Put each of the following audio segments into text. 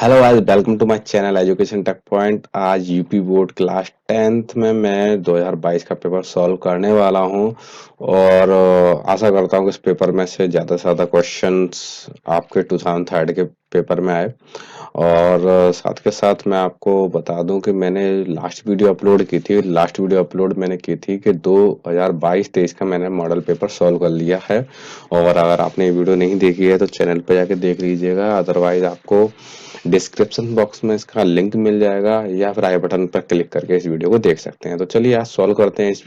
Hello guys, welcome to my channel education tech point. आज UP board class 10th में मैं 2022 का paper solve करने वाला हूं और आशा करता हूं कि इस पेपर में से ज़्यादा क्वेश्चंस आपके 2003 के पेपर में आए। और साथ के साथ मैं आपको बता दूं कि मैंने लास्ट वीडियो अपलोड मैंने की थी कि 2022-23 का मैंने मॉडल पेपर सॉल्व कर लिया है। और अगर आपने ये वीडियो नहीं देखी है तो चैनल पर जाके देख लीजिएगा, अदरवाइज आपको डिस्क्रिप्शन बॉक्स में इसका लिंक मिल जाएगा या फिर आई बटन पर क्लिक करके इस वीडियो को देख सकते हैं। तो चलिए आज सॉल्व करते हैं इस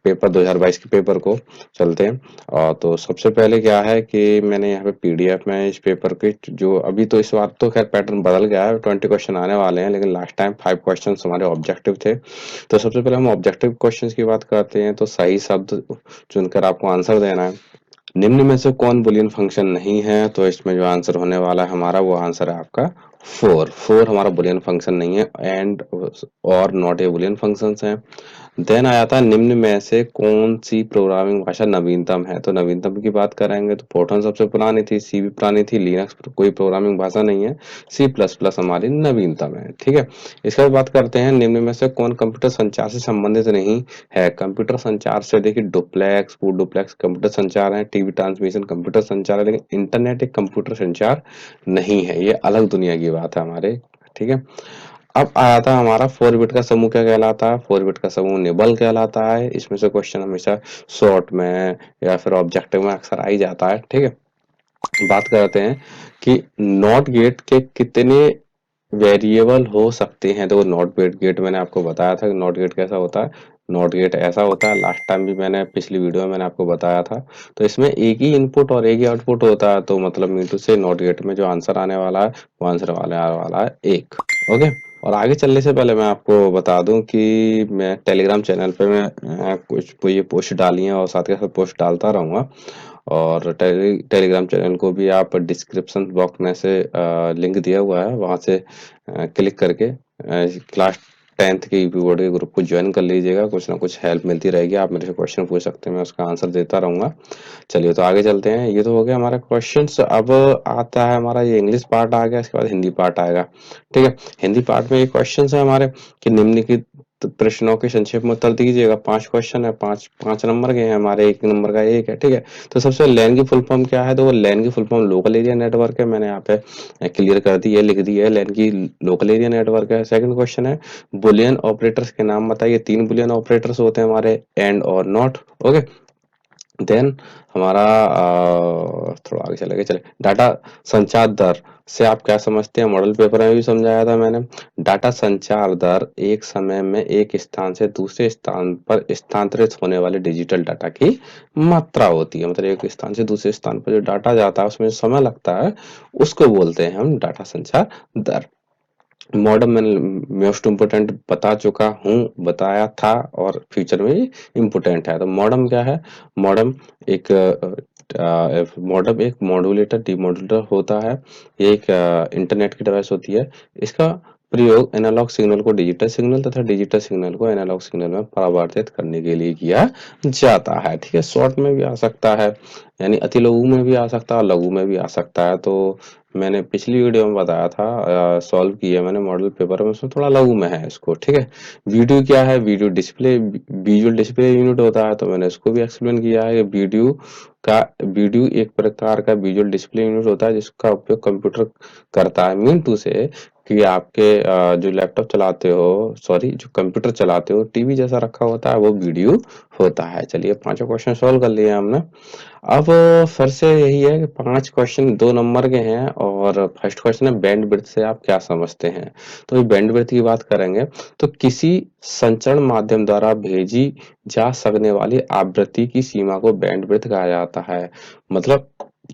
पेपर 2022 के पेपर को। चलते हैं। तो सबसे पहले क्या है कि मैंने यहाँ पे पीडीएफ में इस पेपर के जो अभी तो इस बार तो खैर पैटर्न बदल गया है, 20 क्वेश्चन आने वाले हैं, लेकिन लास्ट टाइम 5 क्वेश्चन हमारे ऑब्जेक्टिव थे। तो सबसे पहले हम ऑब्जेक्टिव क्वेश्चन की बात करते हैं। तो सही शब्द चुनकर आपको आंसर देना है। निम्न में से कौन बूलियन फंक्शन नहीं है? तो इसमें जो आंसर होने वाला है हमारा, वो आंसर है आपका फोर हमारा बूलियन फंक्शन नहीं है। एंड और नॉट ए बूलियन फंक्शन है। देन आया था निम्न में से कौन सी प्रोग्रामिंग भाषा नवीनतम है? तो नवीनतम की बात करेंगे तो फोर्ट्रन सबसे पुरानी थी, सी भी पुरानी थी, लिनक्स कोई प्रोग्रामिंग भाषा नहीं है, सी प्लस प्लस हमारी नवीनतम है। ठीक है। इसके बाद बात करते हैं निम्न में से कौन कंप्यूटर संचार से संबंधित नहीं है? कंप्यूटर संचार से देखिए डुप्लेक्स, फूड डुप्लेक्स कंप्यूटर संचार है, टीवी ट्रांसमिशन कंप्यूटर संचार है, लेकिन इंटरनेट एक कंप्यूटर संचार नहीं है, ये अलग दुनिया की बात है हमारे। ठीक है। अब आया था हमारा 4 बिट का समूह क्या कहलाता है? 4 बिट का समूह निबल कहलाता है। इसमें से क्वेश्चन हमेशा शॉर्ट में या फिर ऑब्जेक्टिव में अक्सर आ ही जाता है। ठीक है। बात करते हैं कि नॉट गेट के कितने वेरिएबल हो सकते हैं। तो नॉट गेट मैंने आपको बताया था कि नॉट गेट कैसा होता है। नॉट गेट ऐसा होता है, लास्ट टाइम भी मैंने पिछली वीडियो में मैंने आपको बताया था। तो इसमें एक ही इनपुट और एक ही आउटपुट होता है, तो मतलब मीटू से नॉट गेट में जो आंसर आने वाला है वो आंसर वाला है एक। ओके। और आगे चलने से पहले मैं आपको बता दूं कि मैं टेलीग्राम चैनल पे मैं कुछ ये पोस्ट डाली है और साथ के साथ पोस्ट डालता रहूंगा। और टेलीग्राम चैनल को भी आप डिस्क्रिप्शन बॉक्स में से लिंक दिया हुआ है, वहां से क्लिक करके क्लास 10th के यूपी बोर्ड के ग्रुप को ज्वाइन कर लीजिएगा। कुछ ना कुछ हेल्प मिलती रहेगी, आप मेरे से क्वेश्चन पूछ सकते हैं, मैं उसका आंसर देता रहूंगा। चलिए तो आगे चलते हैं। ये तो हो गया हमारा क्वेश्चंस। अब आता है हमारा ये इंग्लिश पार्ट आ गया, इसके बाद हिंदी पार्ट आएगा। ठीक है। हिंदी पार्ट में ये क्वेश्चंस है हमारे कि निम्नलिखित प्रश्नों के संक्षेप में उत्तर दीजिएगा। 5 क्वेश्चन है, 5 नंबर के हैं हमारे, 1 नंबर का एक है। ठीक है। तो सबसे लैन की फुल फॉर्म क्या है? तो वो लैन की full form local area network है। मैंने यहाँ पे क्लियर कर दी है, लिख दी है, लैन की लोकल एरिया नेटवर्क है। सेकंड क्वेश्चन है बुलियन ऑपरेटर्स के नाम बताइए। 3 बुलियन ऑपरेटर्स होते हैं हमारे, एंड और नॉट। ओके। देन हमारा थोड़ा आगे चले डाटा संचार दर से आप क्या समझते हैं? मॉडल पेपर में भी समझाया था मैंने। डाटा संचार दर एक समय में एक स्थान से दूसरे स्थान पर स्थानांतरित होने वाले डिजिटल डाटा की मात्रा होती है। मतलब एक स्थान से दूसरे स्थान पर जो डाटा जाता है उसमें समय लगता है, उसको बोलते हैं हम डाटा संचार दर। मॉडर्न मैंने मोस्ट इम्पोर्टेंट बता चुका हूँ, बताया था, और फ्यूचर में भी इम्पोर्टेंट है। तो मॉडर्न क्या है? मॉडर्न एक एक मॉड्यूलेटर डीमॉड्यूलेटर होता है। ये एक इंटरनेट की डिवाइस होती है। इसका प्रयोग एनालॉग सिग्नल को डिजिटल सिग्नल तथा डिजिटल सिग्नल को एनालॉग सिग्नल में परिवर्तित करने के लिए किया जाता है। ठीक है। शॉर्ट में भी आ सकता है, यानी अति लघु में भी आ सकता है, लघु में भी आ सकता है। तो मैंने पिछली वीडियो में बताया था, सॉल्व किया मैंने मॉडल पेपर में, उसमें थोड़ा लघु में है इसको। ठीक है। वीडियो क्या है? Video display, visual display unit होता है, तो मैंने इसको भी एक्सप्लेन किया है कि वीडियो एक प्रकार का विजुअल डिस्प्ले यूनिट होता है जिसका उपयोग कंप्यूटर करता है। मीन टू से कि आपके जो लैपटॉप चलाते हो, सॉरी जो कंप्यूटर चलाते हो, टीवी जैसा रखा होता है, वो वीडियो होता है। चलिए 5 क्वेश्चन सॉल्व कर लिए हमने। अब फिर से यही है कि 5 क्वेश्चन 2 नंबर के हैं। और फर्स्ट क्वेश्चन है बैंड विड्थ से आप क्या समझते हैं? तो ये बैंड विड्थ की बात करेंगे तो किसी संचरण माध्यम द्वारा भेजी जा सकने वाली आवृत्ति की सीमा को बैंड विड्थ कहा जाता है। मतलब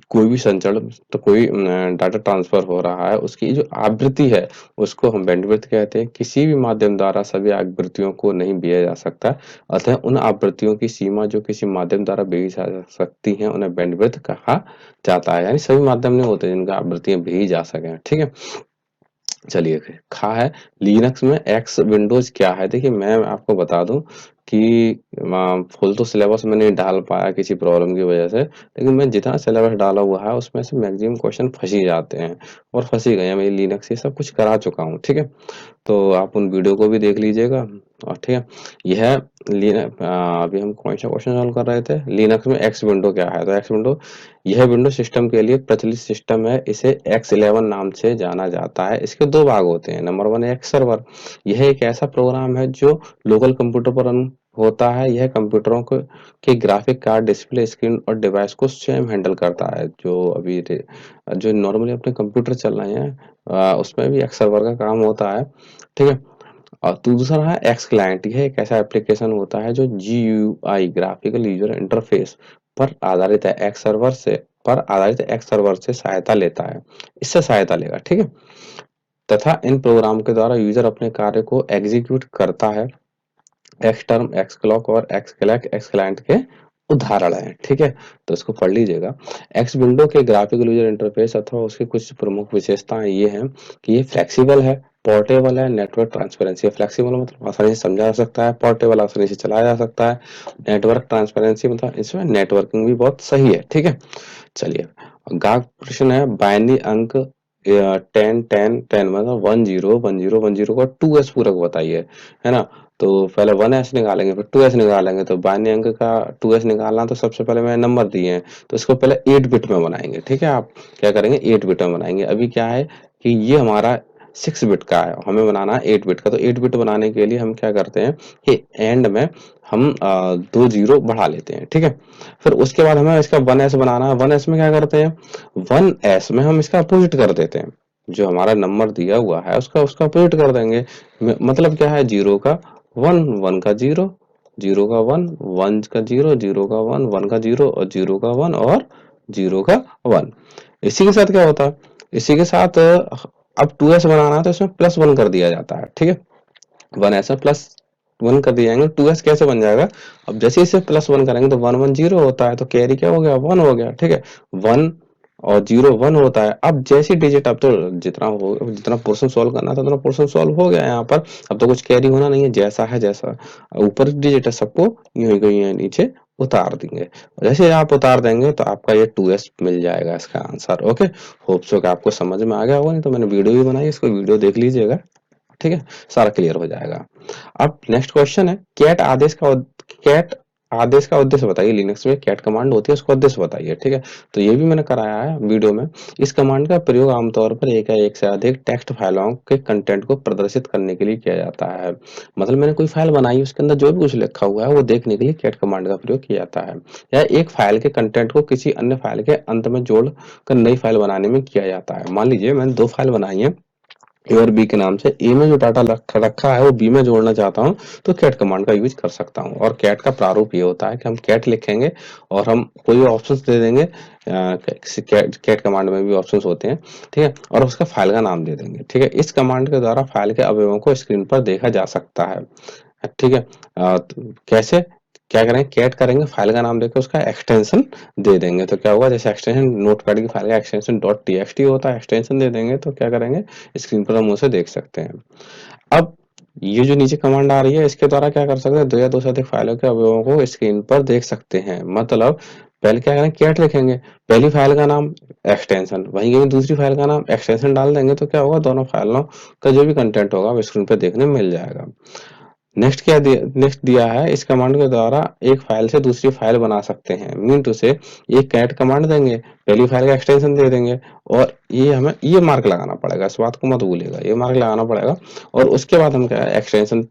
कोई भी संचरण, तो कोई डाटा ट्रांसफर हो रहा है, उसकी जो आवृत्ति है उसको हम बैंडविड्थ कहते हैं। किसी भी माध्यम द्वारा सभी आवृत्तियों को नहीं भेजा जा सकता, अतः उन आवृत्तियों की सीमा जो किसी माध्यम द्वारा भेजी जा सकती हैं उन्हें बैंडविड्थ कहा जाता है। यानी सभी माध्यम नहीं होते जिनका आवृत्तियां भेजी जा सके। ठीक है। चलिए खा है लिनक्स में एक्स विंडोज क्या है? देखिए मैं आपको बता दूं कि फुल तो सिलेबस में नहीं डाल पाया किसी प्रॉब्लम की वजह से, लेकिन मैं जितना सिलेबस डाला हुआ है उसमें से मैक्सिमम क्वेश्चन फंस ही जाते हैं और फंस ही गए हैं। मैं लिनक्स ये सब कुछ करा चुका हूँ, ठीक है। तो आप उन वीडियो को भी देख लीजिएगा। और ठीक है, यह अभी हम कौन सा क्वेश्चन सॉल्व कर रहे थे, लिनक्स में एक्स विंडो क्या है। तो एक्स विंडो, यह विंडो सिस्टम के लिए प्रचलित सिस्टम है। इसे X11 नाम से जाना जाता है। इसके दो भाग होते हैं। नंबर वन है एक्स सर्वर। यह एक ऐसा प्रोग्राम है जो लोकल कंप्यूटर पर रन होता है। यह कंप्यूटरों को के ग्राफिक कार्ड, डिस्प्ले, स्क्रीन और डिवाइस को स्वयं हैंडल करता है। जो नॉर्मली अपने कंप्यूटर चल रहे हैं उसमें भी एक्स सर्वर का काम होता है, ठीक है। और दूसरा है एक्स क्लाइंट। यह एक ऐसा एप्लीकेशन होता है जो GUI, ग्राफिकल यूजर इंटरफेस पर आधारित है। एक्स सर्वर से सहायता लेता है, इससे सहायता लेगा, ठीक है। तथा इन प्रोग्राम के द्वारा यूजर अपने कार्य को एग्जीक्यूट करता है। एक्स टर्म, एक्स क्लॉक और एक्स क्लैक एक्स क्लाइंट के उदाहरण है, ठीक है। तो इसको पढ़ लीजिएगा। एक्स विंडो के ग्राफिकल यूजर इंटरफेस अथवा उसकी कुछ प्रमुख विशेषताएं ये हैं कि ये फ्लेक्सिबल है, पोर्टेबल है, नेटवर्क ट्रांसपेरेंसी। फ्लेक्सिबल मतलब आसानी से समझा जा सकता है, पोर्टेबल आसानी से चलाया जा सकता है, नेटवर्क ट्रांसपेरेंसी मतलब इसमें नेटवर्किंग भी बहुत सही है, ठीक है। चलिए, गाग प्रश्न है, बाइनरी अंक 10 10 10 मतलब 10 10 10 का 2s पूरक बताइए, है ना। तो पहले 1s निकालेंगे, फिर 2s निकालेंगे। तो बाइनरी अंक का 2s निकालना, तो सबसे पहले मैंने नंबर दिए हैं तो इसको पहले 8 बिट में बनाएंगे, ठीक है। आप क्या करेंगे, 8 बिट में बनाएंगे। अभी क्या है कि ये हमारा 6 बिट का है, हमें बनाना है 8 बिट का। तो 8 बिट बनाने के लिए हम क्या करते हैं कि एंड में हम 2 जीरो बढ़ा लेते हैं, ठीक है। फिर उसके बाद हमें इसका 1s बनाना है। 1s में क्या करते हैं, 1s में हम इसका अपोजिट कर देते हैं। जो हमारा नंबर दिया हुआ है उसका उसका अपोजिट कर देंगे। मतलब क्या है, जीरो का 1, 1 का 0, 0 का 1, 1 का 0, 0 का 1, 1 का 0 और 0 का 1 और 0 का 1। इसी के साथ क्या होता है, इसी के साथ अब 2s बनाना है तो इसमें +1 कर दिया जाता है, ठीक है। 1s में +1 कर दिया जाएंगे। 2s कैसे बन जाएगा, अब जैसे इसे +1 करेंगे तो 1 1 0 होता है, तो कैरी क्या हो गया, 1 हो गया, ठीक है। 1 और 0 1 होता है। अब जैसी डिजिट, अब तो जितना पोर्शन सॉल्व करना था उतना पोर्शन सॉल्व हो गया यहाँ पर। अब तो कुछ कैरी होना नहीं है, जैसा है जैसा ऊपर डिजिट है सबको यूं ही नीचे उतार देंगे। जैसे आप उतार देंगे तो आपका ये 2s मिल जाएगा इसका आंसर। ओके, होप सो कि आपको समझ में आ गया होगा, नहीं तो मैंने वीडियो भी बनाई, इसको वीडियो देख लीजिएगा, ठीक है, सारा क्लियर हो जाएगा। अब नेक्स्ट क्वेश्चन है, कैट आदेश का उद्देश्य बताइए। लिनक्स में कैट कमांड होती है, उसका उद्देश्य बताइए, ठीक है। तो ये भी मैंने कराया है वीडियो में। इस कमांड का प्रयोग आमतौर पर एक या एक से अधिक टेक्स्ट फाइलों के कंटेंट को प्रदर्शित करने के लिए किया जाता है। मतलब मैंने कोई फाइल बनाई, उसके अंदर जो भी कुछ लिखा हुआ है वो देखने के लिए कैट कमांड का प्रयोग किया जाता है। या एक फाइल के कंटेंट को किसी अन्य फाइल के अंत में जोड़ कर नई फाइल बनाने में किया जाता है। मान लीजिए मैंने 2 फाइल बनाई है ए और बी के नाम से। ए में जो डाटा रखा है वो बी में जोड़ना चाहता हूँ, तो कैट कमांड का यूज कर सकता हूँ। और कैट का प्रारूप ये होता है कि हम कैट लिखेंगे और हम कोई ऑप्शंस दे देंगे। कैट कमांड में भी ऑप्शंस होते हैं, ठीक है। और उसका फाइल का नाम दे देंगे, ठीक है। इस कमांड के द्वारा फाइल के अवयवों को स्क्रीन पर देखा जा सकता है, ठीक है। तो कैसे, क्या करेंगे, कैट करेंगे, फाइल का नाम देकर उसका एक्सटेंशन दे देंगे। तो क्या होगा, जैसे एक्सटेंशन नोटपैड की फाइल का एक्सटेंशन .txt होता है, एक्सटेंशन दे देंगे तो क्या करेंगे, स्क्रीन पर हम उसे देख सकते हैं। अब ये जो नीचे कमांड आ रही है इसके द्वारा क्या कर सकते हैं, 2 या 2 से अधिक फाइलों के अवयवों को स्क्रीन पर देख सकते हैं। मतलब पहले क्या करेंगे, कैट लिखेंगे, पहली फाइल का नाम एक्सटेंशन, वहीं कहीं दूसरी फाइल का नाम एक्सटेंशन डाल देंगे तो क्या होगा, दोनों फाइलों का जो भी कंटेंट होगा वो स्क्रीन पर देखने मिल जाएगा। नेक्स्ट दिया है, इस कमांड के द्वारा एक फाइल से दूसरी फाइल बना सकते हैं। मीन टू से, एक कैट कमांड देंगे, पहली फाइल का एक्सटेंशन दे देंगे और ये हमें ये मार्क लगाना पड़ेगा, इस बात को मत भूलिएगा, ये मार्क लगाना पड़ेगा। और उसके बाद हम क्या है, एक्सटेंशन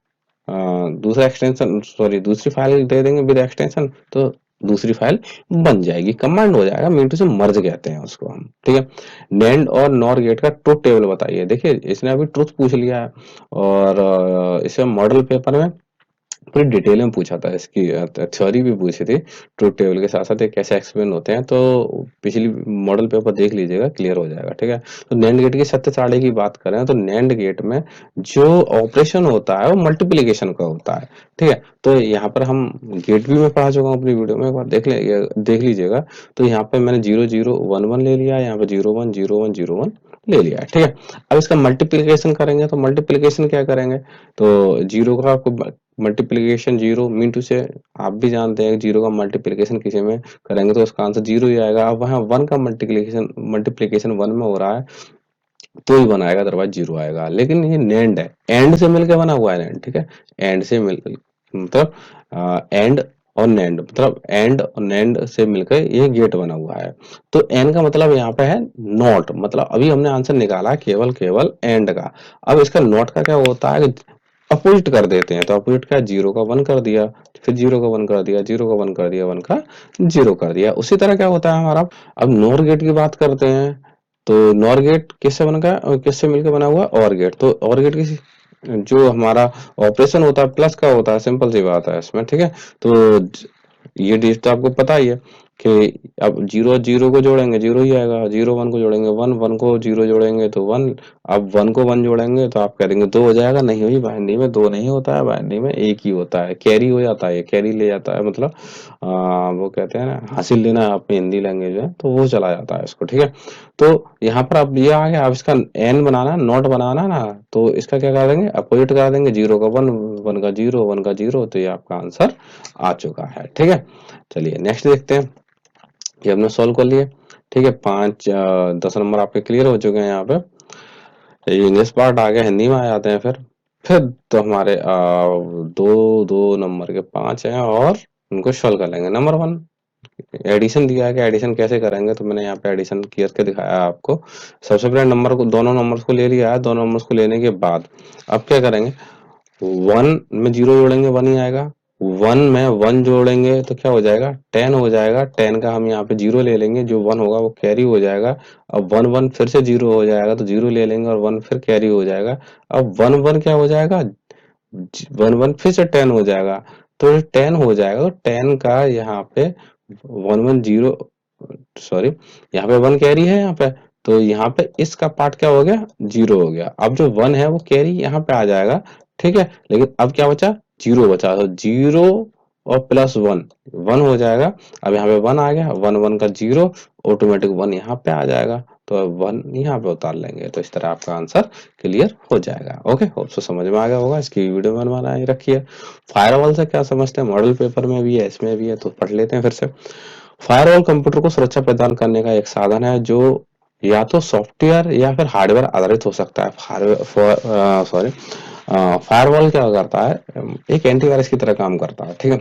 दूसरा एक्सटेंशन सॉरी दूसरी फाइल दे देंगे विद एक्सटेंशन, तो दूसरी फाइल बन जाएगी, कमांड हो जाएगा। मीन टू से मर्ज कहते हैं उसको हम, ठीक है। नेंड और नॉर गेट का ट्रुथ टेबल बताइए। देखिए इसने अभी ट्रुथ पूछ लिया है और इसे मॉडल पेपर में पूरी डिटेल में पूछा था, इसकी थ्योरी भी पूछी थी। ट्रुथ टेबल के साथ साथ ये कैसे एक्सप्लेन होते हैं, तो पिछली मॉडल पेपर देख लीजिएगा, क्लियर हो जाएगा, ठीक है। तो नैंड गेट की सत्य सारणी की बात करें तो नैंड गेट में जो ऑपरेशन होता है वो मल्टीप्लिकेशन का होता है, ठीक है। तो यहाँ पर हम गेट भी मैं पढ़ा चुका हूँ अपनी वीडियो में, एक बार देख लीजिएगा। तो यहाँ पे मैंने 0 0 1 1 ले लिया, यहाँ पे 0 1 0 1 0 1 ले लिया, ठीक है। अब इसका मल्टीप्लिकेशन करेंगे तो मल्टीप्लिकेशन क्या करेंगे, तो जीरो का आपको मल्टीप्लिकेशन जीरो मीन से आप भी जानते हैं जीरो का मल्टीप्लिकेशन किसी में करेंगे तो उसका आंसर जीरो ही आएगा। अब वहाँ वन का मल्टीप्लिकेशन मल्टीप्लिकेशन वन में हो रहा है तो ही वन आएगा, अदरवाइज जीरो आएगा। लेकिन ये नेंड है, एंड से मिलकर बना हुआ है नेंड, ठीक है। एंड से मिल मतलब एंड और नेंड मतलब एंड और नेंड से मिलकर ये गेट बना हुआ है। तो एंड का मतलब यहाँ पे है नॉट, मतलब अभी हमने आंसर निकाला केवल केवल एंड का। अब इसका नॉट का क्या होता है, अपोजिट कर देते हैं। तो अपोजिट क्या, जीरो का वन कर दिया, फिर जीरो का वन कर दिया, जीरो का वन कर दिया, वन का जीरो कर दिया। उसी तरह क्या होता है हमारा, अब नॉर गेट की बात करते हैं। तो नॉर गेट किससे बना का, किससे मिलकर बना हुआ, और गेट। तो और गेट किसी जो हमारा ऑपरेशन होता है प्लस का होता है, सिंपल सी बात है इसमें, ठीक है। तो ये डिजिट तो आपको पता ही है कि अब जीरो जीरो को जोड़ेंगे जीरो ही आएगा, जीरो वन को जोड़ेंगे वन, वन को जीरो जोड़ेंगे तो वन। अब वन को वन जोड़ेंगे तो आप कह देंगे दो हो जाएगा, नहीं हुई, बाइनरी में दो नहीं होता है, बाइनरी में एक ही होता है, कैरी हो जाता है, ये कैरी ले जाता है, मतलब वो कहते हैं ना हासिल लेना अपनी हिंदी लैंग्वेज में, तो वो चला जाता है इसको, ठीक है। तो यहाँ पर अब ये आ गया, अब इसका एन बनाना, नॉट बनाना ना, तो इसका क्या कर देंगे, अपोजिट कर देंगे, जीरो का वन, वन का जीरो, वन का जीरो, तो ये आपका आंसर आ चुका है, ठीक है। चलिए नेक्स्ट देखते हैं, ये हमने सॉल्व कर लिए, ठीक है। 10 नंबर आपके क्लियर हो चुके हैं यहाँ पे। इंग्लिश पार्ट आ गया, हिंदी में आ जाते हैं फिर तो हमारे दो दो नंबर के 5 हैं और उनको सॉल्व कर लेंगे। नंबर 1 एडिशन दिया है कि एडिशन कैसे करेंगे, तो मैंने यहाँ पे एडिशन करके दिखाया है आपको। सबसे पहले नंबर को, दोनों नंबर्स को ले लिया है, दोनों नंबर्स को लेने के बाद अब क्या करेंगे, वन में जीरो जोड़ेंगे वन ही आएगा, वन में वन जोड़ेंगे तो क्या हो जाएगा, 10 हो जाएगा। 10 का हम यहाँ पे जीरो ले लेंगे, जो वन होगा वो कैरी हो जाएगा। अब वन वन फिर से जीरो हो जाएगा तो जीरो ले लेंगे और वन फिर कैरी हो जाएगा। अब वन वन क्या हो जाएगा, वन वन फिर से 10 हो जाएगा, तो 10 हो जाएगा। तो 10 का यहाँ पे वन वन जीरो, सॉरी यहाँ पे वन कैरी है यहाँ पे, तो यहाँ पे इसका पार्ट क्या हो गया, जीरो हो गया। अब जो वन है वो कैरी यहाँ पे आ जाएगा, ठीक है। लेकिन अब क्या बचा, जीरो बचा, तो जीरो और प्लस वन, वन हो जाएगा। अब यहाँ पे वन आ गया, वन वन का जीरो, ऑटोमेटिक वन यहाँ पे आ जाएगा, तो अब वन यहाँ पे उतार लेंगे। तो इस तरह आपका आंसर क्लियर हो जाएगा। ओके, होप सो समझ में आ गया होगा। इसकी वीडियो बनवाना ही रखिए। फायरवॉल से क्या समझते हैं, मॉडल पेपर में भी है, इसमें भी है, तो पढ़ लेते हैं फिर से। फायरवॉल कंप्यूटर को सुरक्षा प्रदान करने का एक साधन है जो या तो सॉफ्टवेयर या फिर हार्डवेयर आधारित हो सकता है। सॉरी, फायरवॉल क्या करता है, एक एंटीवायरस की तरह काम करता है, ठीक है।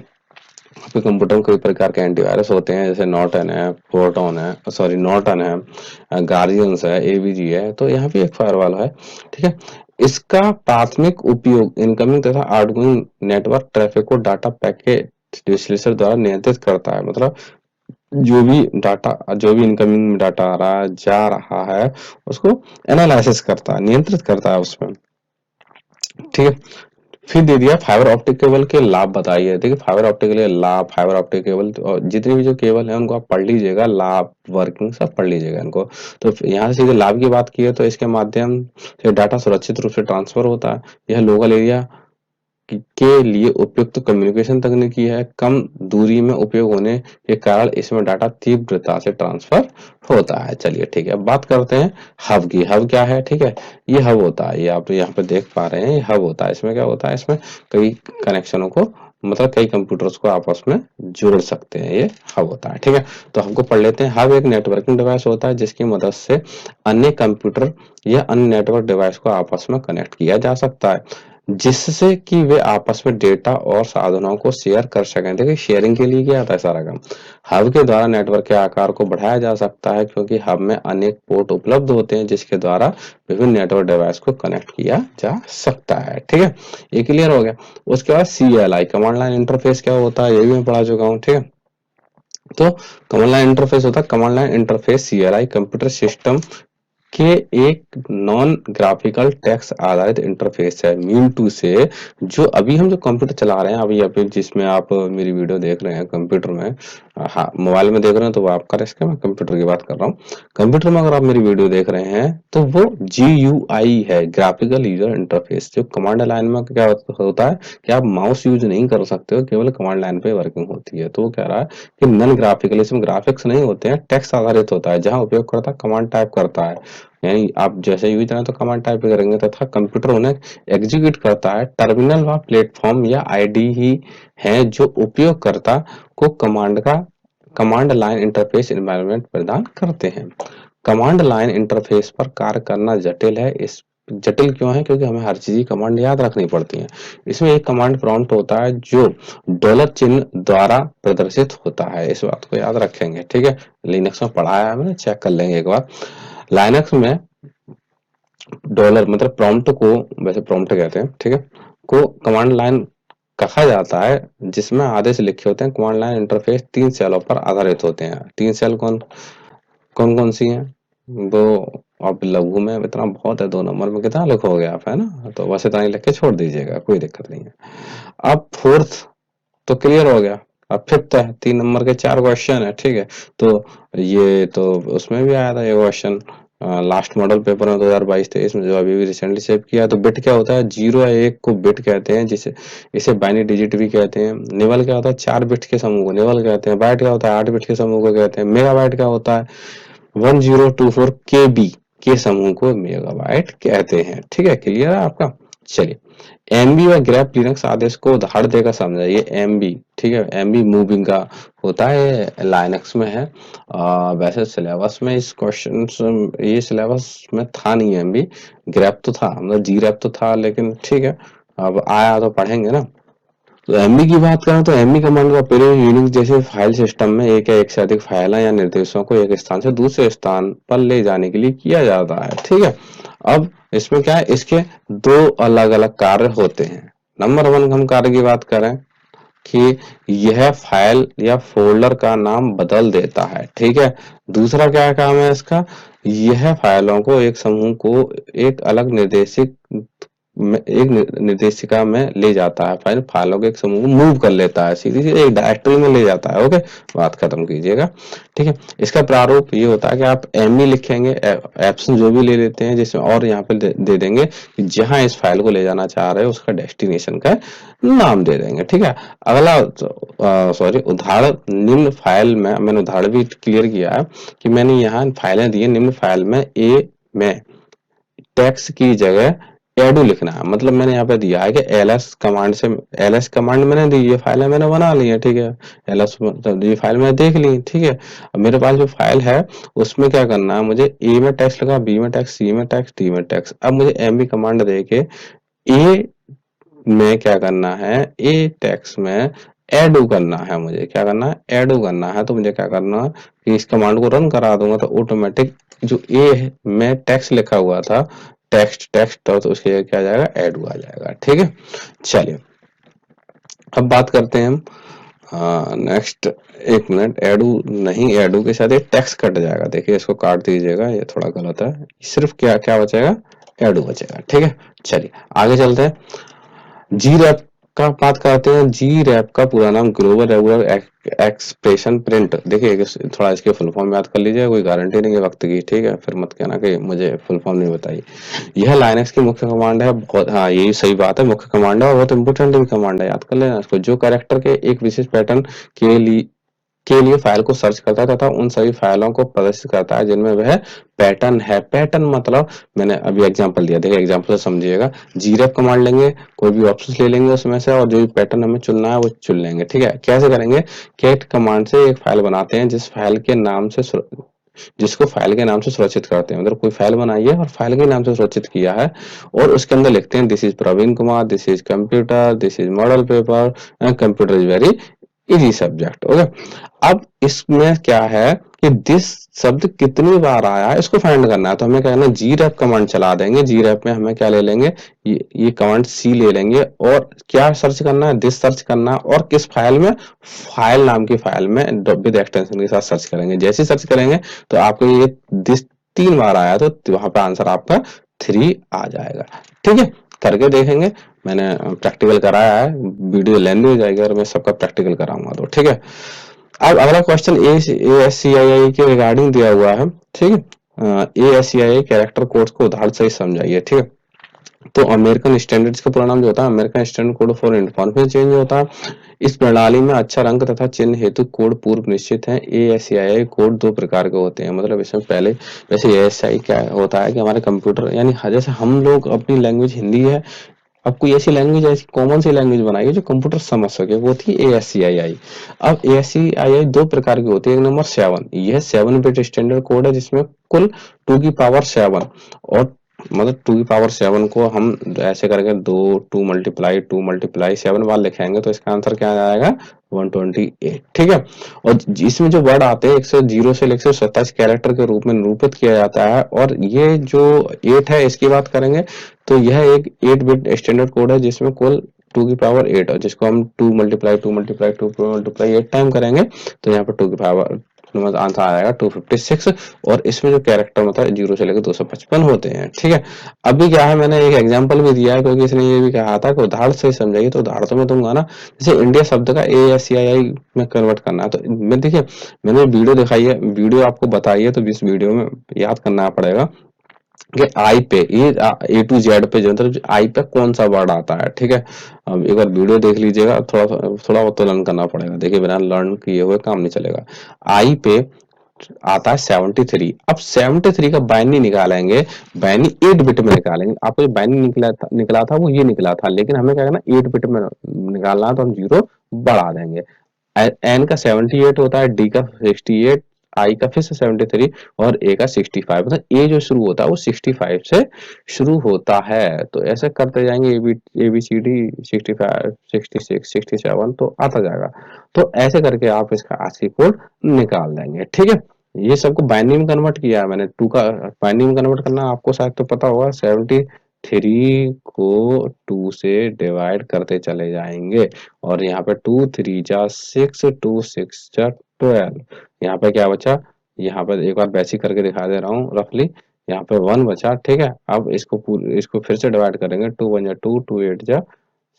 आपके कंप्यूटर में कई प्रकार के एंटीवायरस होते हैं, जैसे नॉर्टन है, प्रोटॉन है, सॉरी नॉर्टन है, गार्डियंस है, एवीजी है, तो यहाँ भी एक फायरवॉल है, ठीक है। इसका प्राथमिक उपयोग इनकमिंग तथा आउटगोइंग नेटवर्क ट्रैफिक को डाटा पैकेट विश्लेषण द्वारा नियंत्रित करता है। मतलब जो भी डाटा, जो भी इनकमिंग डाटा आ रहा है, जा रहा है, उसको एनालिसिस करता है, नियंत्रित करता है उसमें, ठीक है। फिर दे दिया फाइबर ऑप्टिक केबल के लाभ बताइए। देखिए फाइबर ऑप्टिक के लाभ, फाइबर ऑप्टिक केबल और जितने भी जो केबल है उनको आप पढ़ लीजिएगा, लाभ वर्किंग सब पढ़ लीजिएगा इनको। तो यहाँ से सीधे लाभ की बात की है तो इसके माध्यम से डाटा सुरक्षित रूप से ट्रांसफर होता है। यह लोकल एरिया के लिए उपयुक्त कम्युनिकेशन तकनीकी है। कम दूरी में उपयोग होने के कारण इसमें डाटा तीव्रता से ट्रांसफर होता है। चलिए ठीक है, अब बात करते हैं हब की। हब क्या है, ठीक है, ये हब होता है, ये आप यहाँ पे देख पा रहे हैं, ये हब होता है। इसमें क्या होता है, इसमें कई कनेक्शनों को, मतलब कई कंप्यूटर्स को आपस में जोड़ सकते हैं, ये हब होता है, ठीक है। तो हमको पढ़ लेते हैं। हब एक नेटवर्किंग डिवाइस होता है जिसकी मदद से अन्य कंप्यूटर या अन्य नेटवर्क डिवाइस को आपस में कनेक्ट किया जा सकता है, जिससे कि वे आपस में डेटा और साधनों को शेयर कर सकें। देखिए शेयरिंग के लिए क्या आता है सारा काम। हब के द्वारा नेटवर्क के आकार को बढ़ाया जा सकता है क्योंकि हब में अनेक पोर्ट उपलब्ध होते हैं जिसके द्वारा विभिन्न नेटवर्क डिवाइस को कनेक्ट किया जा सकता है, ठीक है। ये क्लियर हो गया। उसके बाद CLI कमांड लाइन इंटरफेस क्या होता है, ये भी मैं पढ़ा चुका हूँ, ठीक है। तो कमांड लाइन इंटरफेस होता है, command line interface CLI computer system के एक नॉन ग्राफिकल टेक्स्ट आधारित इंटरफेस है। मीन टू से जो अभी हम जो कंप्यूटर चला रहे हैं, अभी अभी जिसमें आप मेरी वीडियो देख रहे हैं कंप्यूटर में, हाँ मोबाइल में देख रहे हैं तो वो आपका रिस्क है, मैं कंप्यूटर की बात कर रहा हूँ। कंप्यूटर में अगर आप मेरी वीडियो देख रहे हैं तो वो GUI है, ग्राफिकल यूजर इंटरफेस। जो कमांड लाइन में क्या होता है कि आप माउस यूज नहीं कर सकते हो, केवल कमांड लाइन पे वर्किंग होती है। तो वो कह रहा है कि नॉन ग्राफिकल, इसमें ग्राफिक्स नहीं होते हैं, टेक्स्ट आधारित होता है, जहां उपयोगकर्ता कमांड टाइप करता है यानी आप जैसे यूजर हैं तो कमांड टाइप करेंगे तथा कंप्यूटर उन्हें एग्जीक्यूट करता है। टर्मिनल व प्लेटफॉर्म या आईडी ही है जो उपयोगकर्ता को कमांड लाइन इंटरफेस एनवायरनमेंट प्रदान करते हैं। कमांड लाइन इंटरफेस पर कार्य करना जटिल है। इस जटिल क्यों है? क्योंकि हमें हर चीज की कमांड याद रखनी पड़ती है। इसमें एक कमांड प्रॉम्प्ट होता है जो डॉलर चिन्ह द्वारा प्रदर्शित होता है। इस बात को याद रखेंगे, ठीक है। लिनक्स में पढ़ाया है मैंने, चेक कर लेंगे एक बार। लाइनक्स में डॉलर मतलब प्रॉम्प्ट को, वैसे प्रॉम्प्ट कहते हैं, ठीक है, को कमांड लाइन कहा जाता है जिसमें आदेश लिखे होते हैं। कमांड लाइन इंटरफेस 3 सेलों पर आधारित होते हैं। 3 सेल कौन कौन सी हैं? वो अब लघु में इतना बहुत है, 2 नंबर में कितना लिखोगे आप, है ना? तो बस इतना ही लिख के छोड़ दीजिएगा, कोई दिक्कत नहीं है। अब फोर्थ तो क्लियर हो गया। अब फिफ्थ है, 3 नंबर के 4 क्वेश्चन है, ठीक है। तो ये तो उसमें भी आया था ये क्वेश्चन लास्ट मॉडल पेपर में 2022-23 में, जो अभी भी रिसेंटली सेव किया है। तो बिट क्या होता है? 0 या 1 को बिट कहते हैं, जिसे इसे बाइनरी डिजिट भी कहते हैं। निबल क्या होता है? 4 बिट के समूह को निबल कहते हैं। बाइट क्या होता है? 8 बिट के समूह को कहते हैं। मेगाबाइट क्या होता है? 1024 KB के समूह को मेगाबाइट कहते हैं, ठीक है। क्लियर है आपका? चलिए, एमबी व ग्रेप लिनक्स आदेश को उदाहरण देकर समझाइए। एमबी, ठीक है, एमबी मूविंग का होता है, लाइनक्स में है। वैसे सिलेबस में इस क्वेश्चन, ये सिलेबस में था नहीं एमबी, ग्रेप तो था, मतलब जी ग्रेप तो था, लेकिन ठीक है, अब आया तो पढ़ेंगे ना। तो एमबी की बात करें तो एमबी कमांड का प्रयोग यूनिक्स जैसे फाइल सिस्टम में एक या एक से अधिक फाइलें या निर्देशों को एक स्थान से दूसरे स्थान पर ले जाने के लिए किया जाता है, ठीक है। अब इसमें क्या है? इसके 2 अलग अलग कार्य होते हैं। नंबर 1 हम कार्य की बात करें कि यह फाइल या फोल्डर का नाम बदल देता है, ठीक है। दूसरा क्या काम है इसका? यह फाइलों को, एक समूह को एक अलग एक निर्देशिका में ले जाता है। फाइलों के एक समूह को मूव कर लेता है, सीधी सी एक डायरेक्टरी में ले जाता है। ओके, बात खत्म कीजिएगा, ठीक है। इसका प्रारूप ये होता है कि आप एमई लिखेंगे, ऑप्शन जो भी ले लेते हैं, जिसमें और यहाँ पे दे देंगे कि जहां इस फाइल को ले जाना चाह रहे हैं उसका डेस्टिनेशन का नाम दे देंगे, ठीक है। अगला सॉरी, उदाहरण निम्न फाइल में, मैंने उदाहरण भी क्लियर किया है कि मैंने यहाँ फाइलें दी है। निम्न फाइल में ए में टेक्स्ट की जगह एडू लिखना है। मतलब मैंने यहाँ पे दिया है कि एलएस कमांड से, एलएस कमांड मैंने दी, ये फाइल मैंने बना ली है, ठीक है। एलएस मतलब ये फाइल मैंने देख ली, ठीक है। अब मेरे पास जो फाइल है उसमें क्या करना है? मुझे ए में टेक्स्ट लगा, बी में टेक्स्ट, सी में टेक्स्ट, डी में टेक्स्ट। अब मुझे एमवी कमांड दे के ए में क्या करना है? ए टेक्स्ट में एडू करना है। मुझे क्या करना है? एडू करना है। तो मुझे क्या करना है कि इस कमांड को रन करा दूंगा तो ऑटोमेटिक जो ए में टेक्स्ट लिखा हुआ था, टेक्स्ट टेक्स्ट, तो उसके लिए क्या आ जाएगा? एडू आ जाएगा, ठीक है। चलिए, अब बात करते हैं हम नेक्स्ट। एक मिनट, एडू नहीं, एडू के साथ एक टेक्स्ट कट जाएगा। देखिए, इसको काट दीजिएगा, ये थोड़ा गलत है। सिर्फ क्या क्या बचेगा? एडू बचेगा, ठीक है। चलिए आगे चलते हैं। जी रैप का बात करते हैं। जी रैप का पूरा नाम ग्लोबल रेगुलर एक्सप्रेशन प्रिंट। देखिए, थोड़ा इसके फुल फॉर्म याद कर लीजिए, कोई गारंटी नहीं है वक्त की, ठीक है। फिर मत कहना कि मुझे फुल फॉर्म नहीं बताई। यह लाइनक्स की मुख्य कमांड है। बहुत, हाँ यही सही बात है, मुख्य कमांड है और बहुत इंपोर्टेंट भी कमांड है, याद कर लेना इसको। जो कैरेक्टर के एक विशेष पैटर्न के लिए फाइल को सर्च करता है तथा उन सभी फाइलों को प्रदर्शित करता है जिनमें वह पैटर्न है। पैटर्न मतलब, मैंने अभी एग्जांपल दिया, देखिए एग्जांपल से समझिएगा। जीरेप कमांड लेंगे, कोई भी ऑप्शंस ले लेंगे उसमें से, और जो भी पैटर्न हमें चुनना है वो चुन लेंगे, ठीक है। कैसे करेंगे? कैट कमांड से एक फाइल बनाते हैं जिसको फाइल के नाम से सुरक्षित करते हैं। मतलब कोई फाइल बनाई है और फाइल के नाम से सुरक्षित किया है, और उसके अंदर लिखते हैं this is Praveen Kumar, this is computer, this is model paper and computer is very easy subject. Okay, अब इसमें क्या है कि दिस शब्द कितनी बार आया है इसको फाइंड करना है। तो हमें क्या करना है? जी रैप कमांड चला देंगे। जी रैप में हमें क्या ले लेंगे? ये कमांड सी ले लेंगे, और क्या सर्च करना है? दिस सर्च करना है, और किस फाइल में? फाइल नाम की फाइल में विद एक्सटेंशन के साथ सर्च करेंगे। जैसे सर्च करेंगे तो आपको ये दिस 3 बार आया तो वहां पर आंसर आपका 3 आ जाएगा, ठीक है। करके देखेंगे, मैंने प्रैक्टिकल कराया है, वीडियो लेंदी हो जाएगी और मैं सबका प्रैक्टिकल कराऊंगा, तो ठीक है। अब अगला क्वेश्चन ASCII के रिगार्डिंग दिया हुआ है, ठीक है। ASCII कैरेक्टर कोड्स को उदाहरण से समझाइए, ठीक है। तो अमेरिकन स्टैंडर्ड्स का पूरा नाम जो होता है American standard code for information change होता है। इस प्रणाली में अक्षर अंक तथा चिन्ह हेतु कोड पूर्व निश्चित है। ASCII कोड दो प्रकार के होते हैं, मतलब इसमें पहले वैसे ASCII क्या होता है कि हमारे कंप्यूटर यानी जैसे हम लोग अपनी लैंग्वेज हिंदी है, अब कोई ऐसी लैंग्वेज ऐसी कॉमन सी लैंग्वेज बनाई है जो कंप्यूटर समझ सके, वो थी ASCII। अब ASCII दो प्रकार की होती है। एक नंबर 7, यह 7 बिट स्टैंडर्ड कोड है जिसमें कुल 2 की पावर 7 और मतलब 2 की पावर 7 को हम ऐसे करके 2 मल्टीप्लाई 7 बार लिखेंगे तो इसका आंसर क्या आ जाएगा 128। ठीक है। और इसमें जो वर्ड आते हैं 1 से 27 कैरेक्टर के रूप में निरूपित किया जाता है। और ये जो 8 है इसकी बात करेंगे तो यह एक 8 बिट स्टैंडर्ड कोड है जिसमें कुल 2 की पावर 8 और जिसको हम 2 मल्टीप्लाई 8 टाइम करेंगे तो यहाँ पर 2 की पावर आंसर आएगा 256। और इसमें जो कैरेक्टर मतलब 0 से लेकर 255 होते हैं। ठीक है। अभी क्या है, मैंने एक एग्जांपल भी दिया है क्योंकि इसने ये भी कहा था कि उदाहरण से समझाइए, तो उदाहरण तो मैं दूंगा ना। जैसे इंडिया शब्द का ASCII में कन्वर्ट करना है तो मैं देखिए मैंने वीडियो दिखाई है, वीडियो आपको बताई है, तो इस वीडियो में याद करना पड़ेगा कि आई पे ये A to Z पे जो मतलब आई पे कौन सा वर्ड आता है। ठीक है। अब एक बार वीडियो देख लीजिएगा, थोड़ा थोड़ा बहुत तो लर्न करना पड़ेगा, देखिए बिना लर्न किए हुए काम नहीं चलेगा। आई पे आता है 73। अब 73 का बाइनरी निकालेंगे, बाइनरी 8 बिट में निकालेंगे। आपको जो बाइनरी निकला था वो ये निकला था, लेकिन हमें क्या करना 8 बिट में निकालना है, तो हम 0 बढ़ा देंगे। एन का 78 होता है, डी का 68, आई का फिर से 73 और ए का 65। मतलब ए जो शुरू होता है वो 65 से शुरू होता है। तो ऐसे करते जाएंगे ABCD 65 66 67 तो आता जाएगा। तो ऐसे करके आप इसका ASCII कोड निकाल देंगे। ठीक है। ये सबको बाइनरी में कन्वर्ट किया है मैंने। टू का बाइनरी में कन्वर्ट करना आपको शायद तो पता होगा। 73 को 2 से डिवाइड करते चले जाएंगे और यहाँ पे 2 3 जा 6, 2 6 जा 12। यहाँ पे क्या बचा, यहाँ पे एक बार बेसिक करके दिखा दे रहा हूँ रफली। यहाँ पे 1 बचा। ठीक है। अब इसको फिर से डिवाइड करेंगे। 2 1 जा 2, 2 8 जा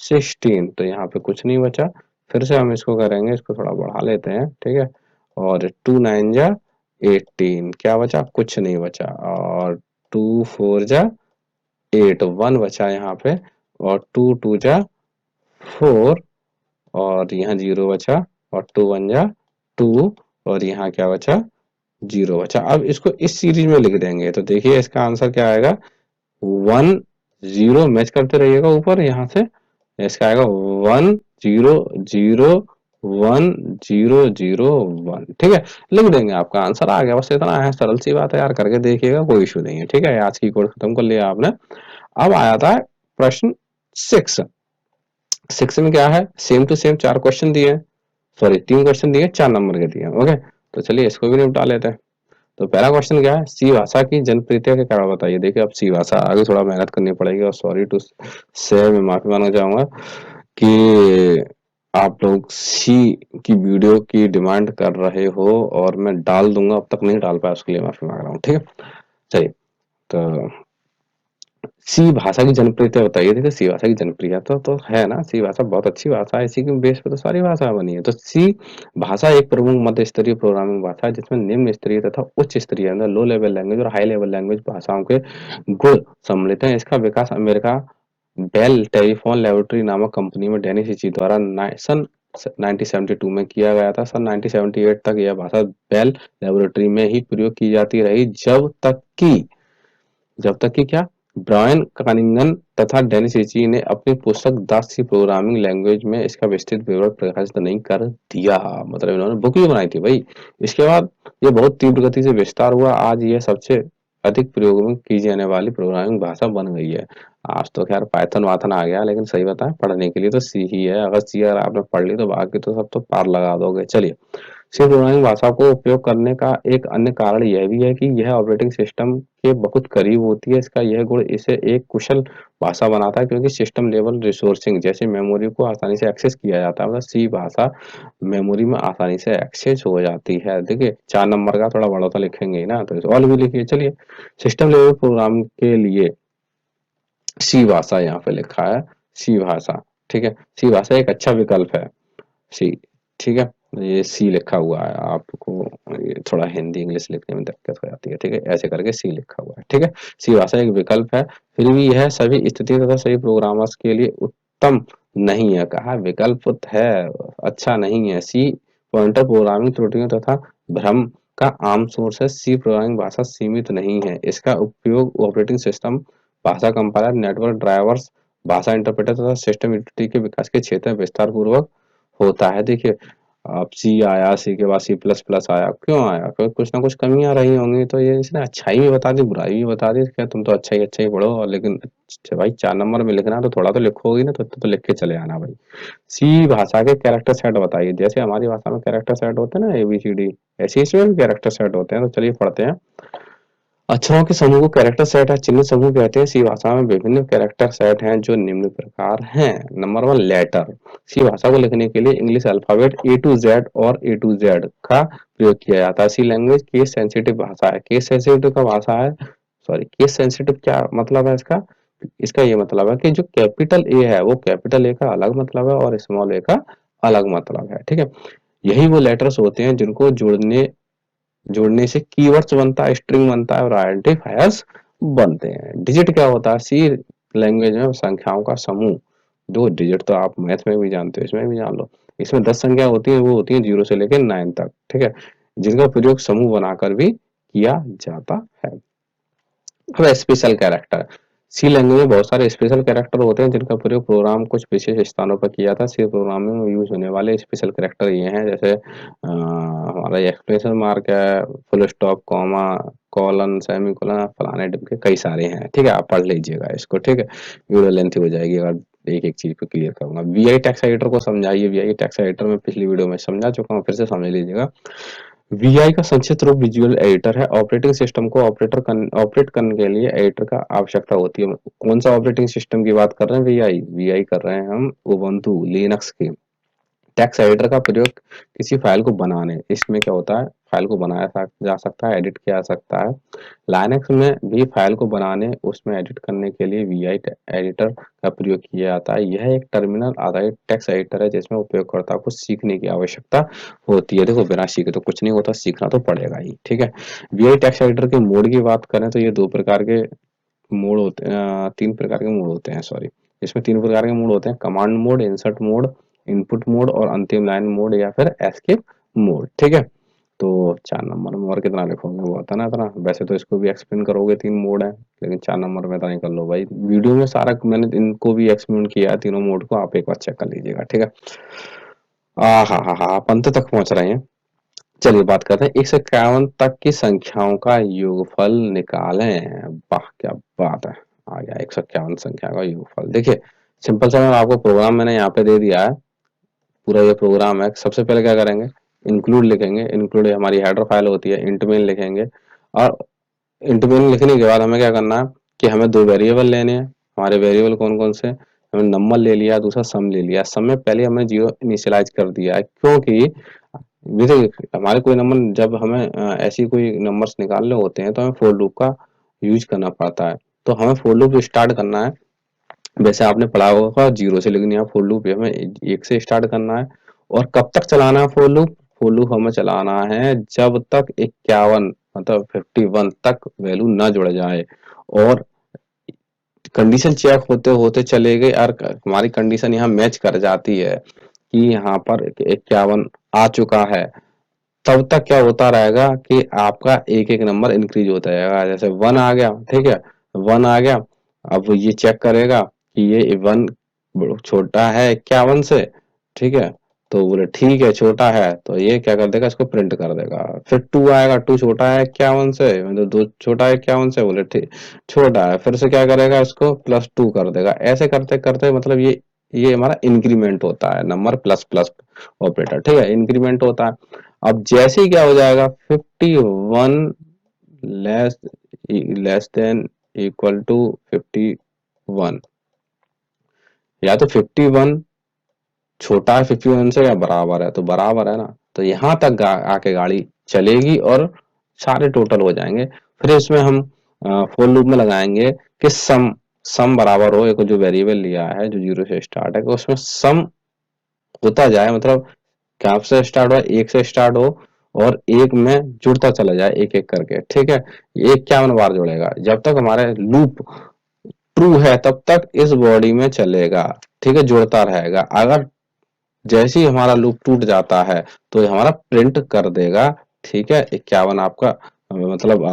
16, तो यहाँ पे कुछ नहीं बचा। फिर से हम इसको करेंगे, इसको थोड़ा बढ़ा लेते हैं। ठीक है। और 2 9 जा 18, क्या बचा, कुछ नहीं बचा। और 2 4 जा 8, 1 बचा यहाँ पे। और 2 2 जा 4 और यहाँ 0 बचा। और 2 1 जा 2 और यहाँ क्या बचा, 0 बचा। अब इसको इस सीरीज में लिख देंगे तो देखिए इसका आंसर क्या आएगा, 1 0 मैच करते रहिएगा ऊपर यहाँ से। इसका आएगा 1 0 0 1 0 0 1। ठीक है। लिख देंगे, आपका आंसर आ गया। बस इतना है, सरल सी बात है यार, करके देखिएगा, कोई इशू नहीं है। ठीक है। आज की कोड खत्म कर लिया आपने। अब आया था प्रश्न 6। 6 में क्या है, सेम टू सेम 4 क्वेश्चन दिए हैं, सॉरी 3 क्वेश्चन दिए, 4 नंबर के दिए। ओके, तो चलिए इसको भी निपटा लेते हैं। तो पहला क्वेश्चन क्या है, सी भाषा की जनप्रियता के कारण बताइए। देखिए अब सी भाषा आगे थोड़ा मेहनत करनी पड़ेगी और सॉरी टू से मैं माफी मांगना चाहूंगा कि आप लोग सी की वीडियो की डिमांड कर रहे हो और मैं डाल दूंगा, अब तक नहीं डाल पाया, उसके लिए माफी मांग रहा हूँ। ठीक है। चलिए, तो सी भाषा की जनप्रियता बताइए। देखिए सी भाषा की जनप्रियता तो है ना, सी भाषा बहुत अच्छी भाषा है, इसी के बेस पे तो सारी भाषा बनी है। तो सी भाषा एक प्रमुख मध्य स्तरीय प्रोग्रामिंग भाषा है जिसमें निम्न स्तरीय तथा उच्च स्तरीय मतलब लो लेवल लैंग्वेज और हाई लेवल लैंग्वेज भाषाओं के गुण सम्मिलित हैं। इसका विकास अमेरिका बेल टेलीफोन लेबोरेटरी नामक कंपनी में डेनिस ऋषि द्वारा सन 1972 में किया गया था। सन 1978 तक यह भाषा बेल लेबोरेटरी में ही प्रयोग की जाती रही, जब तक कि क्या, ब्रायन कानिंगन तथा डेनिस ऋचि ने अपनी पुस्तक द सी प्रोग्रामिंग लैंग्वेज में इसका विस्तृत विवरण प्रकाशित नहीं कर दिया। मतलब इन्होंने बुक ही बनाई थी भाई। इसके बाद ये बहुत तीव्र गति से विस्तार हुआ, आज ये सबसे अधिक प्रयोग में की जाने वाली प्रोग्रामिंग भाषा बन गई है। आज तो खैर पाइथन वाथन आ गया, लेकिन सही बताएं पढ़ने के लिए तो सी ही है। अगर सी अगर आपने पढ़ ली तो बाकी तो सब तो पार लगा दोगे। चलिए, सी प्रोग्रामिंग भाषा को उपयोग करने का एक अन्य कारण यह भी है कि यह ऑपरेटिंग सिस्टम के बहुत करीब होती है। इसका यह गुण इसे एक कुशल भाषा बनाता है क्योंकि सिस्टम लेवल रिसोर्सिंग जैसे मेमोरी को आसानी से एक्सेस किया जाता है। मतलब सी भाषा मेमोरी में आसानी से एक्सेस हो जाती है। देखिए 4 नंबर का थोड़ा बड़ा तो लिखेंगे ही ना, तो और भी लिखिए। चलिए, सिस्टम लेवल प्रोग्राम के लिए सी भाषा यहाँ पे लिखा है, सी भाषा। ठीक है। सी भाषा एक अच्छा विकल्प है, सी। ठीक है। ये सी लिखा हुआ है, आपको ये थोड़ा हिंदी इंग्लिश लिखने में दिक्कत हो जाती है। ठीक है। ऐसे करके सी लिखा हुआ है। ठीक है। सी भाषा एक विकल्प है फिर भी यह सभी स्थितियों तथा सभी प्रोग्रामर्स के लिए उत्तम नहीं है। कहा विकल्प है, अच्छा नहीं है। सी पॉइंटर प्रोग्रामिंग त्रुटियों तथा भ्रम का आम सोर्स है। सी प्रोग्रामिंग भाषा सीमित नहीं है। इसका उपयोग ऑपरेटिंग सिस्टम, भाषा कंपाइलर, नेटवर्क ड्राइवर्स, भाषा इंटरप्रेटर तथा सिस्टम यूटिलिटी के विकास के क्षेत्र में विस्तार पूर्वक होता है। देखिए, अब सी आया, सी के बाद सी प्लस प्लस आया, क्यों आया? क्योंकि कुछ ना कुछ कमियां रही होंगी, तो ये इसने अच्छाई भी बता दी, बुराई भी बता दी। क्या तुम तो अच्छा ही पढ़ो, और लेकिन भाई 4 नंबर में लिखना तो थोड़ा तो लिखोगी ना, तो लिख के चले आना भाई। सी भाषा के कैरेक्टर सेट बताइए। जैसे हमारी भाषा में कैरेक्टर सेट होते हैं ना, ABCD, ऐसे इसमें भी कैरेक्टर सेट होते हैं। तो चलिए पढ़ते हैं। अक्षरों के समूह को कैरेक्टर सेट है, चिन्ह समूह कहते हैं। सी भाषा में विभिन्न कैरेक्टर सेट हैं जो निम्न प्रकार हैं। Number 1, letter. सी भाषा को लिखने के लिए English alphabet A to Z और A to Z का प्रयोग किया जाता है। सी लैंग्वेज केस सेंसिटिव भाषा है। केस सेंसिटिव का भाषा है, सॉरी, केस सेंसिटिव क्या मतलब है इसका? इसका ये मतलब है कि जो कैपिटल ए है वो कैपिटल ए का अलग मतलब है और स्मॉल ए का अलग मतलब है। ठीक है, यही वो लेटर्स होते हैं जिनको जोड़ने से कीवर्ड्स बनता है, स्ट्रिंग बनता है और आइडेंटिफायर्स बनते हैं। डिजिट क्या होता है? सी लैंग्वेज में संख्याओं का समूह। दो डिजिट तो आप मैथ में भी जानते हो, इसमें भी जान लो। इसमें 10 संख्या होती है, वो होती है 0 से लेकर 9 तक। ठीक है, जिनका प्रयोग समूह बनाकर भी किया जाता है। अब स्पेशल कैरेक्टर। सी लैंग्वेज में बहुत सारे स्पेशल कैरेक्टर होते हैं जिनका प्रयोग प्रोग्राम कुछ विशेष स्थानों पर किया था। सी प्रोग्रामिंग में यूज होने वाले स्पेशल कैरेक्टर ये हैं, जैसे हमारा एक्सक्लेमेशन मार्क है, full stop, comma, colon, semicolon, फलाने टिप के कई सारे हैं। ठीक है, आप पढ़ लीजिएगा इसको। ठीक है, वीडियो लेंथी हो जाएगी अगर एक एक चीज को क्लियर करूंगा। VI टेक्स्ट एडिटर को समझाइए। VI टेक्स्ट एडिटर में पिछली वीडियो में समझा चुका हूँ, फिर से समझ लीजिएगा। VI का संक्षिप्त रूप विजुअल एडिटर है। ऑपरेटिंग सिस्टम को ऑपरेट करने के लिए एडिटर का आवश्यकता होती है। कौन सा ऑपरेटिंग सिस्टम की बात कर रहे हैं? VI कर रहे हैं हम उबंटू लिनक्स की। टेक्स्ट एडिटर का प्रयोग किसी फाइल को बनाने, इसमें क्या होता है, फाइल को बनाया जा सकता है, एडिट किया जा सकता है। लाइनक्स में भी फाइल को बनाने, उसमें एडिट करने के लिए VI एडिटर का प्रयोग किया जाता है। यह एक टर्मिनल आधारित टेक्स्ट एडिटर है जिसमें उपयोगकर्ता को सीखने की आवश्यकता होती है। देखो, बिना सीखे तो कुछ नहीं होता, सीखना तो पड़ेगा ही। ठीक है, VI टेक्स्ट एडिटर के मोड की बात करें तो ये 2 प्रकार के मोड होते हैं, 3 प्रकार के मोड होते हैं, सॉरी। इसमें 3 प्रकार के मोड होते हैं: command mode, insert mode, input mode और अंतिम लाइन मोड या फिर एस्केप मोड। ठीक है, तो 4 नंबर में और कितना लिखोगे? वो होता है ना इतना। वैसे तो इसको भी एक्सप्लेन करोगे, 3 मोड है, लेकिन 4 नंबर में इतना ही कर लो भाई। वीडियो में सारा मैंने इनको भी एक्सप्लेन किया है, तीनों मोड को, आप एक बार चेक कर लीजिएगा। ठीक है, हाँ, आप अंत तक पहुंच रहे हैं। चलिए बात करते हैं 1 से 51 तक की संख्याओं का योगफल निकालें। वाह क्या बात है, आ गया 151 संख्या का योगफल। देखिए, सिंपल सा मैं आपको प्रोग्राम मैंने यहाँ पे दे दिया है, पूरा ये प्रोग्राम है। सबसे पहले क्या करेंगे, इंक्लूड लिखेंगे। इंक्लूड हमारी हेडर फाइल होती है, इंट मेन लिखेंगे। और इंट मेन लिखने के बाद हमें क्या करना है कि हमें 2 वेरिएबल लेने हैं। हमारे वेरिएबल कौन कौन से? हमने नंबर ले लिया, दूसरा सम ले लिया। सम में पहले हमने 0 इनिशियलाइज कर दिया है, क्योंकि जैसे हमारे कोई नंबर, जब हमें ऐसी कोई नंबर्स निकालने होते हैं तो हमें फोर लूप का यूज करना पड़ता है। तो हमें फोर लूप स्टार्ट करना है, वैसे आपने पढ़ा होगा 0 से, लेकिन यहाँ फोर लूप हमें 1 से स्टार्ट करना है। और कब तक चलाना है फोर लूप? फोर लूप हमें चलाना है जब तक 51 मतलब 51 तक वैल्यू ना जुड़ जाए। और कंडीशन चेक होते होते चले गए और हमारी कंडीशन यहाँ मैच कर जाती है कि यहाँ पर 51 आ चुका है, तब तक क्या होता रहेगा कि आपका एक एक नंबर इंक्रीज होता रहेगा। जैसे 1 आ गया, ठीक है, 1 आ गया, अब ये चेक करेगा कि ये 1 छोटा है 51 से। ठीक है, तो बोले ठीक है, छोटा है, तो ये क्या कर देगा, इसको प्रिंट कर देगा। फिर 2 आएगा, 2 छोटा है 51 से, मतलब 2 छोटा है 51 से, बोले ठीक छोटा है, फिर से क्या करेगा, इसको +2 कर देगा। ऐसे करते करते मतलब ये हमारा इंक्रीमेंट होता है, नंबर प्लस प्लस ऑपरेटर। ठीक है, इंक्रीमेंट होता है। अब जैसे ही क्या हो जाएगा, 51 less less than equal to 51, या तो 51 छोटा है 51 से या बराबर है, तो बराबर है ना, तो यहां तक आके गाड़ी चलेगी और सारे टोटल हो जाएंगे। फिर इसमें हम फॉर लूप में लगाएंगे कि सम सम बराबर हो, एक जो वेरिएबल लिया है जो 0 से स्टार्ट है, उसमें सम होता जाए, मतलब कैप से स्टार्ट हो, 1 से स्टार्ट हो और 1 में जुड़ता चला जाए एक एक करके। ठीक है, ये 51 बार जुड़ेगा जब तक हमारे लूप ट्रू है तब तक इस बॉडी में चलेगा, ठीक है, जुड़ता रहेगा। अगर जैसे ही हमारा लूप टूट जाता है तो ये हमारा प्रिंट कर देगा, ठीक है। 51 आपका मतलब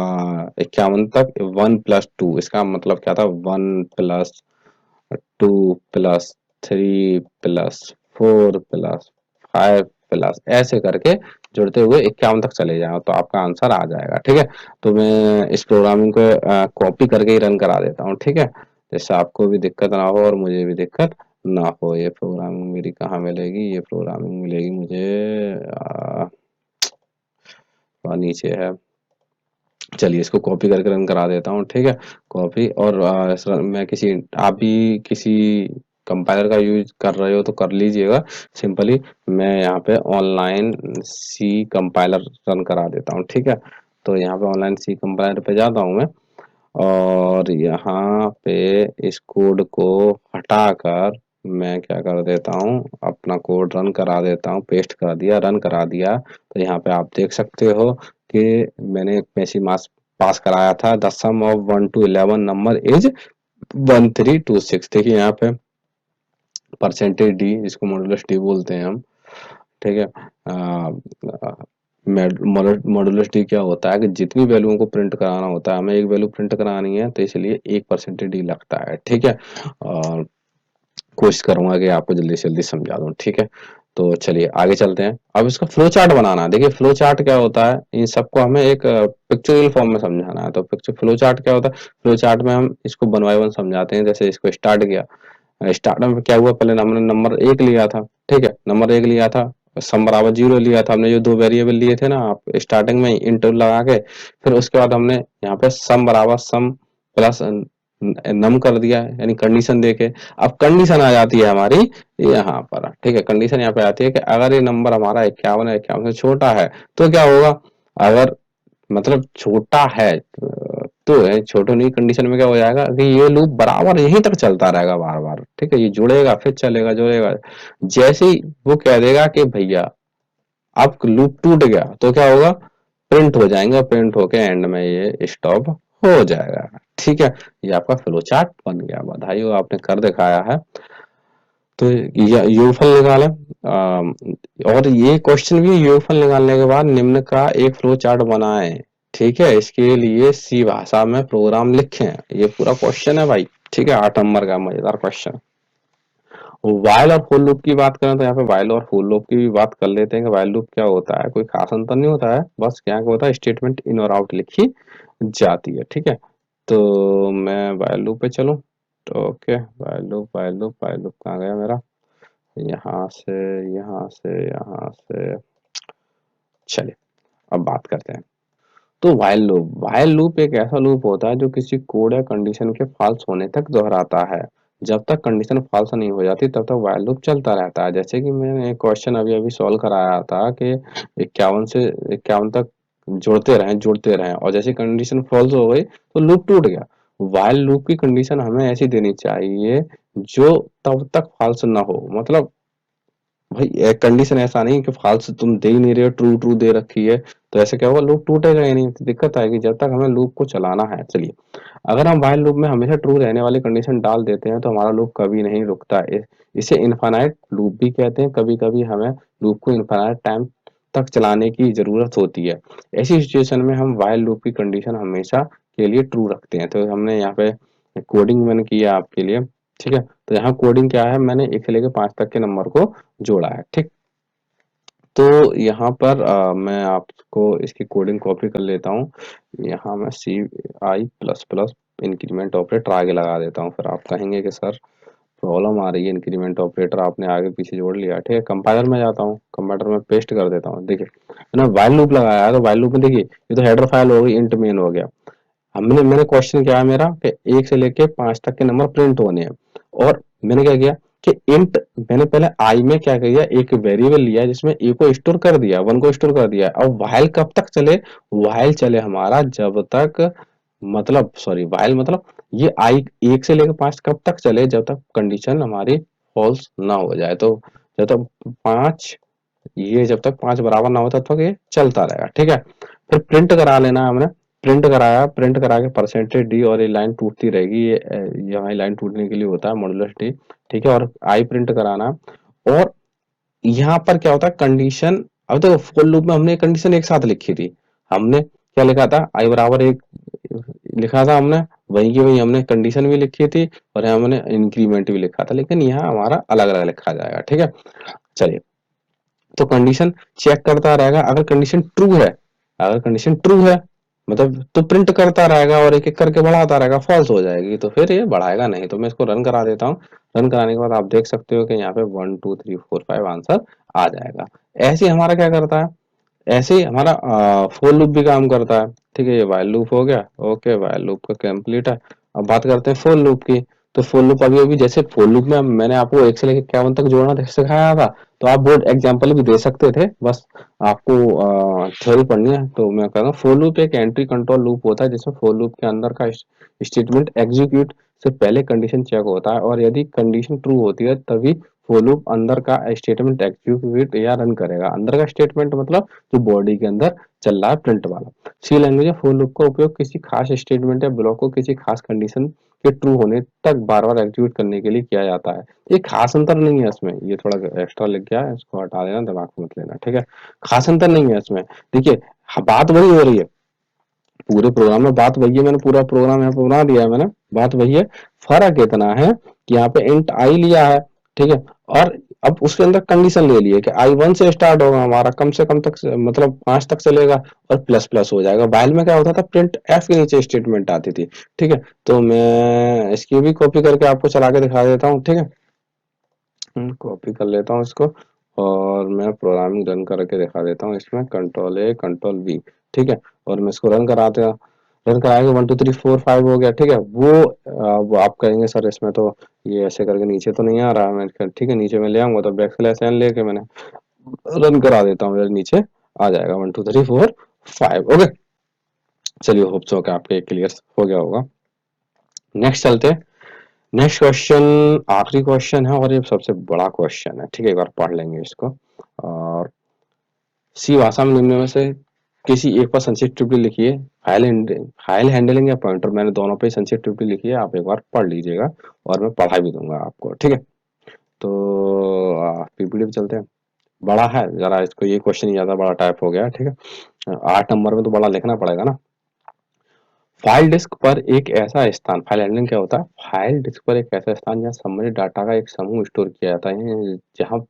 51 तक 1+2, इसका मतलब क्या था, 1+2+3+4+5 प्लस ऐसे करके जुड़ते हुए 51 तक चले जाओ तो आपका आंसर आ जाएगा, ठीक है। तो मैं इस प्रोग्रामिंग को कॉपी करके ही रन करा देता हूँ, ठीक है, जैसे आपको भी दिक्कत ना हो और मुझे भी दिक्कत ना हो। ये प्रोग्रामिंग मेरी कहाँ मिलेगी, ये प्रोग्रामिंग मिलेगी मुझे नीचे है। चलिए इसको कॉपी करके रन करा देता हूँ, ठीक है। कॉपी और मैं किसी, आप भी किसी कंपाइलर का यूज कर रहे हो तो कर लीजिएगा सिंपली। मैं यहाँ पे ऑनलाइन सी कंपाइलर रन करा देता हूँ, ठीक है। तो यहाँ पे ऑनलाइन सी कंपाइलर पे जाता हूँ मैं, और यहाँ पे इस कोड को हटाकर मैं क्या कर देता हूँ, अपना कोड रन करा देता हूँ। पेस्ट कर दिया, रन करा दिया, तो यहाँ पे आप देख सकते हो कि मैंने पैसी मास पास कराया था। The sum of 1 to 11 number is 1326। देखिए यहाँ पे परसेंटेज डी, जिसको मॉडुलस डी बोलते हैं हम, ठीक है। मॉडुलस डी क्या होता है कि जितनी वैल्यूओं को प्रिंट कराना होता है, हमें एक वैल्यू प्रिंट करानी है तो इसलिए 1% डी लगता है, ठीक है। और कोशिश करूंगा कि आपको जल्दी से जल्दी समझा दूं, ठीक है। तो चलिए आगे चलते हैं। अब इसका फ्लो चार्ट बनाना है। देखिए फ्लो चार्ट क्या होता है, इन सबको हमें एक पिक्चरल फॉर्म में समझाना है। तो पिक्चर फ्लो चार्ट क्या होता है, फ्लो चार्ट में हम इसको वन बाय वन समझाते हैं। जैसे इसको स्टार्ट किया, स्टार्ट में क्या हुआ, पहले हमने नंबर एक लिया था, ठीक है, नंबर एक लिया था, सम बराबर 0 लिया था हमने, जो दो वेरिएबल लिए थे ना आप स्टार्टिंग में इंटू लगा के, फिर उसके बाद हमने यहाँ पे सम बराबर सम प्लस नम कर दिया, यानी कंडीशन देके। अब कंडीशन आ जाती है हमारी यहाँ पर, ठीक है। कंडीशन यहाँ पे आती है कि अगर ये नंबर हमारा 51 है, 51 से छोटा है तो क्या होगा, अगर मतलब छोटा है तो है, छोटे नहीं, कंडीशन में क्या हो जाएगा कि ये लूप बराबर यहीं तक चलता रहेगा बार बार, ठीक है। ये जुड़ेगा फिर चलेगा, जुड़ेगा। जैसे ही वो कह देगा कि भैया अब लूप टूट गया तो क्या होगा, प्रिंट हो जाएंगे, प्रिंट होके एंड में ये स्टॉप हो जाएगा, ठीक है। ये आपका फ्लो चार्ट बन गया, बधाई हो, आपने कर दिखाया है। तो योगफल निकालें, और ये क्वेश्चन भी, योगफल निकालने के बाद निम्न का एक फ्लो चार्ट बनाएं, ठीक है। इसके लिए सी भाषा में प्रोग्राम लिखें। ये पूरा क्वेश्चन है भाई, ठीक है, 8 नंबर का मजेदार क्वेश्चन। वाइल और फॉर लूप की बात करें तो यहाँ पे वाइल और फॉर लूप की भी बात कर लेते हैं कि वाइल लूप क्या होता है। कोई खास अंतर नहीं होता है, बस क्या होता है, स्टेटमेंट इन और आउट लिखी जाती है, ठीक है। तो मैं वाइल लूप पे चलूं, तो okay, while loop, while loop, while loop कहाँ गया मेरा, यहाँ से, यहाँ से, यहाँ से, चलिए अब बात करते हैं। तो वाइल लूप एक ऐसा लूप होता है जो किसी कोड या कंडीशन के फॉल्स होने तक दोहराता है। जब तक कंडीशन फॉल्स नहीं हो जाती तब तक वाइल लूप चलता रहता है। जैसे कि मैंने एक क्वेश्चन अभी अभी सॉल्व कराया था कि 51 से 51 तक जुड़ते रहें और जैसे कंडीशन फॉल्स हो गई तो लूप टूट गया। वाइल लूप की कंडीशन हमें ऐसी देनी चाहिए जो तब तक फॉल्स ना हो। मतलब भाई एक कंडीशन ऐसा नहीं कि फाल्स तुम दे ही नहीं रहे हो, ट्रू ट्रू दे रखी है, तो ऐसे क्या होगा, लूप टूटेगा ही नहीं। तो दिक्कत आएगी जब तक हमें लूप को चलाना है। चलिए, अगर हम व्हाइल लूप में हमेशा ट्रू रहने वाली कंडीशन डाल देते हैं तो हमारा लूप कभी नहीं रुकता है। इसे इनफाइनाइट लूप भी कहते हैं। कभी कभी हमें लूप को इनफाइनाइट टाइम तक चलाने की जरूरत होती है। ऐसी सिचुएशन में हम व्हाइल लूप की कंडीशन हमेशा के लिए ट्रू रखते हैं। तो हमने यहाँ पे कोडिंग मैंने किया आपके लिए, ठीक है। तो यहाँ कोडिंग क्या है, मैंने 1 से लेकर 5 तक के नंबर को जोड़ा है, ठीक। तो यहाँ पर मैं आपको इसकी कोडिंग कॉपी कर लेता हूँ। यहाँ मैं सी आई प्लस प्लस इंक्रीमेंट ऑपरेटर आगे लगा देता हूँ। फिर आप कहेंगे कि सर प्रॉब्लम आ रही है, इंक्रीमेंट ऑपरेटर आपने आगे पीछे जोड़ लिया, ठीक है। कंपाइलर में जाता हूँ, कंपाइलर में पेस्ट कर देता हूँ। देखिए मैंने व्हाइल लूप लगाया है, तो व्हाइल लूप में देखिए ये तो हेडर फाइल हो गई, इंट मेन हो गया। हमने मैंने क्वेश्चन क्या है मेरा कि 1 से लेके 5 तक के नंबर प्रिंट होने हैं, और मैंने क्या किया कि इंट, मैंने पहले आई में क्या किया, एक वेरिएबल लिया जिसमें ए को स्टोर कर दिया, 1 को स्टोर कर दिया। अब व्हाइल कब तक चले, व्हाइल चले हमारा जब तक, मतलब सॉरी, व्हाइल मतलब ये आई 1 से लेकर 5 कब तक चले, जब तक कंडीशन हमारी फॉल्स ना हो जाए। तो जब तक 5, ये जब तक 5 बराबर ना हो तब तक ये चलता रहेगा, ठीक है। फिर प्रिंट करा लेना है हमने। प्रिंट कराया, प्रिंट करा के परसेंटेज डी, और ये लाइन टूटती रहेगी, ये यहाँ लाइन टूटने के लिए होता है मॉडुलस डी, ठीक है। और आई प्रिंट कराना। और यहाँ पर क्या होता है कंडीशन, अब देखो फॉर लूप में हमने कंडीशन एक साथ लिखी थी। हमने क्या लिखा था, आई बराबर एक लिखा था हमने, वही की वही हमने कंडीशन भी लिखी थी और यहाँ हमने इंक्रीमेंट भी लिखा था, लेकिन यहाँ हमारा अलग अलग लिखा जाएगा, ठीक है। चलिए, तो कंडीशन चेक करता रहेगा, अगर कंडीशन ट्रू है, अगर कंडीशन ट्रू है मतलब तो प्रिंट करता रहेगा और एक एक करके बढ़ाता रहेगा, फॉल्स हो जाएगी तो फिर ये बढ़ाएगा नहीं। तो मैं इसको रन करा देता हूँ। रन कराने के बाद आप देख सकते हो कि यहाँ पे 1 2 3 4 5 आंसर आ जाएगा। ऐसे ही हमारा क्या करता है, ऐसे ही हमारा फोर लूप भी काम करता है, ठीक है। ये वाइल लूप हो गया, ओके, वाइल लूप का कंप्लीट है। अब बात करते हैं फोर लूप की। तो फोर लूप अभी अभी जैसे फोर लूप में मैंने आपको 1 से लेकर 51 तक जोड़ना सिखाया था, तो आप बोर्ड एग्जाम्पल भी दे सकते थे, बस आपको थ्योरी पढ़नी है। तो मैं कह रहा हूँ फोर लूप एक एंट्री कंट्रोल लूप होता है, जिसमें फोर लूप के अंदर का स्टेटमेंट एग्जीक्यूट से पहले कंडीशन चेक होता है, और यदि कंडीशन ट्रू होती है तभी फोर लूप अंदर का स्टेटमेंट एग्जीक्यूट या रन करेगा। अंदर का स्टेटमेंट मतलब जो बॉडी के अंदर चल रहा है प्रिंट वाला। सी लैंग्वेज फॉर लूप का उपयोग किसी खास स्टेटमेंट या ब्लॉक को किसी खास कंडीशन के ट्रू होने तक बार बार एग्जीक्यूट करने के लिए किया जाता है। ये खास अंतर नहीं है इसमें, ये थोड़ा एक्स्ट्रा लिख गया है, इसको हटा देना, दिमाग में मत लेना, ठीक है। खास अंतर नहीं है इसमें। देखिए, बात वही हो रही है पूरे प्रोग्राम में, बात वही है, मैंने पूरा प्रोग्राम यहाँ पे बना दिया है मैंने, बात वही है। फर्क इतना है कि यहाँ पे इंट आई लिया है, ठीक है। और अब उसके अंदर कंडीशन ले लिए कि आई 1 से स्टार्ट होगा हमारा, कम से कम तक मतलब 5 तक चलेगा और प्लस प्लस हो जाएगा। वाइल में क्या होता था, प्रिंट एफ के नीचे स्टेटमेंट आती थी, ठीक है। तो मैं इसकी भी कॉपी करके आपको चला के दिखा देता हूँ, ठीक है। कॉपी कर लेता हूँ इसको और मैं प्रोग्रामिंग रन करके दिखा देता हूँ। इसमें कंट्रोल ए कंट्रोल वी, ठीक है। और मैं इसको रन कराते हैं, रन कराएंगे 1 2 3 4 5 हो गया, ठीक है। वो आप कहेंगे सर इसमें तो ये ऐसे करके नीचे तो नहीं आ रहा है, मैं ठीक है नीचे में ले आऊंगा, तो बैक स्लैश एन लेके मैंने रन करा देता हूँ, नीचे आ जाएगा 1 2 3 4 5, ओके। चलिए, होप सो कि आपके क्लियर हो गया होगा। नेक्स्ट चलते हैं। नेक्स्ट क्वेश्चन आखिरी क्वेश्चन है और ये सबसे बड़ा क्वेश्चन है, ठीक है। एक बार पढ़ लेंगे इसको। और सी भाषा में निम्न में से किसी एक पर संक्षिप्त लिखिए। फाइल हैंडलिंग या पॉइंटर, मैंने दोनों पे संक्षिप्त लिखी है, आप एक बार पढ़ लीजिएगा और मैं पढ़ा भी दूंगा आपको, ठीक है। तो पीपीटी पे चलते हैं। बड़ा है जरा, इसको ये क्वेश्चन ज्यादा बड़ा टाइप हो गया, ठीक है। 8 नंबर में तो बड़ा लिखना पड़ेगा ना। फाइल डिस्क पर एक ऐसा स्थान, फाइल हैंडलिंग क्या होता है, फाइल डिस्क पर एक ऐसा स्थान जहाँ संबंधित डाटा का एक समूह स्टोर किया जाता है, जहाँ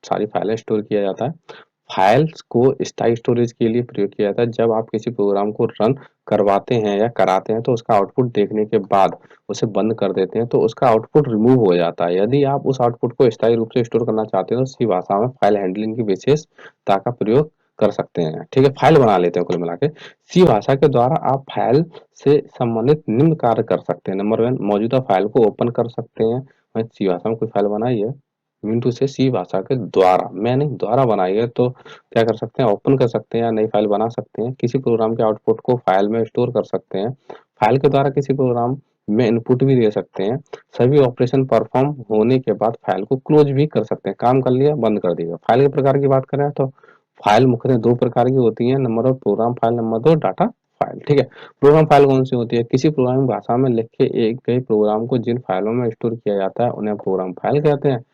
सारी फाइलें स्टोर किया जाता है। फाइल्स को स्थायी स्टोरेज के लिए प्रयोग किया जाता है। जब आप किसी प्रोग्राम को रन करवाते हैं या कराते हैं तो उसका आउटपुट देखने के बाद उसे बंद कर देते हैं, तो उसका आउटपुट रिमूव हो जाता है। यदि आप उस आउटपुट को स्थायी रूप से स्टोर करना चाहते हैं तो सी भाषा में फाइल हैंडलिंग की विशेषता का प्रयोग कर सकते हैं, ठीक है। फाइल बना लेते हैं कुल मिला के। सी भाषा के द्वारा आप फाइल से संबंधित निम्न कार्य कर सकते हैं। नंबर 1, मौजूदा फाइल को ओपन कर सकते हैं। मैं सी भाषा में कोई फाइल बनाई है, विंडो से सी भाषा के द्वारा, मैंने द्वारा बनाई है, तो क्या कर सकते हैं, ओपन कर सकते हैं या नई फाइल बना सकते हैं। किसी प्रोग्राम के आउटपुट को फाइल में स्टोर कर सकते हैं। फाइल के द्वारा किसी प्रोग्राम में इनपुट भी दे सकते हैं। सभी ऑपरेशन परफॉर्म होने के बाद फाइल को क्लोज भी कर सकते हैं, काम कर लिया बंद कर दिया। फाइल के प्रकार की बात करें तो फाइल मुख्यतः 2 प्रकार की होती है। Number 1 program file, number 2 data file, ठीक है। प्रोग्राम फाइल कौन सी होती है, किसी प्रोग्रामिंग भाषा में लिखे एक गए प्रोग्राम को जिन फाइलों में स्टोर किया जाता है उन्हें प्रोग्राम फाइल कहते हैं।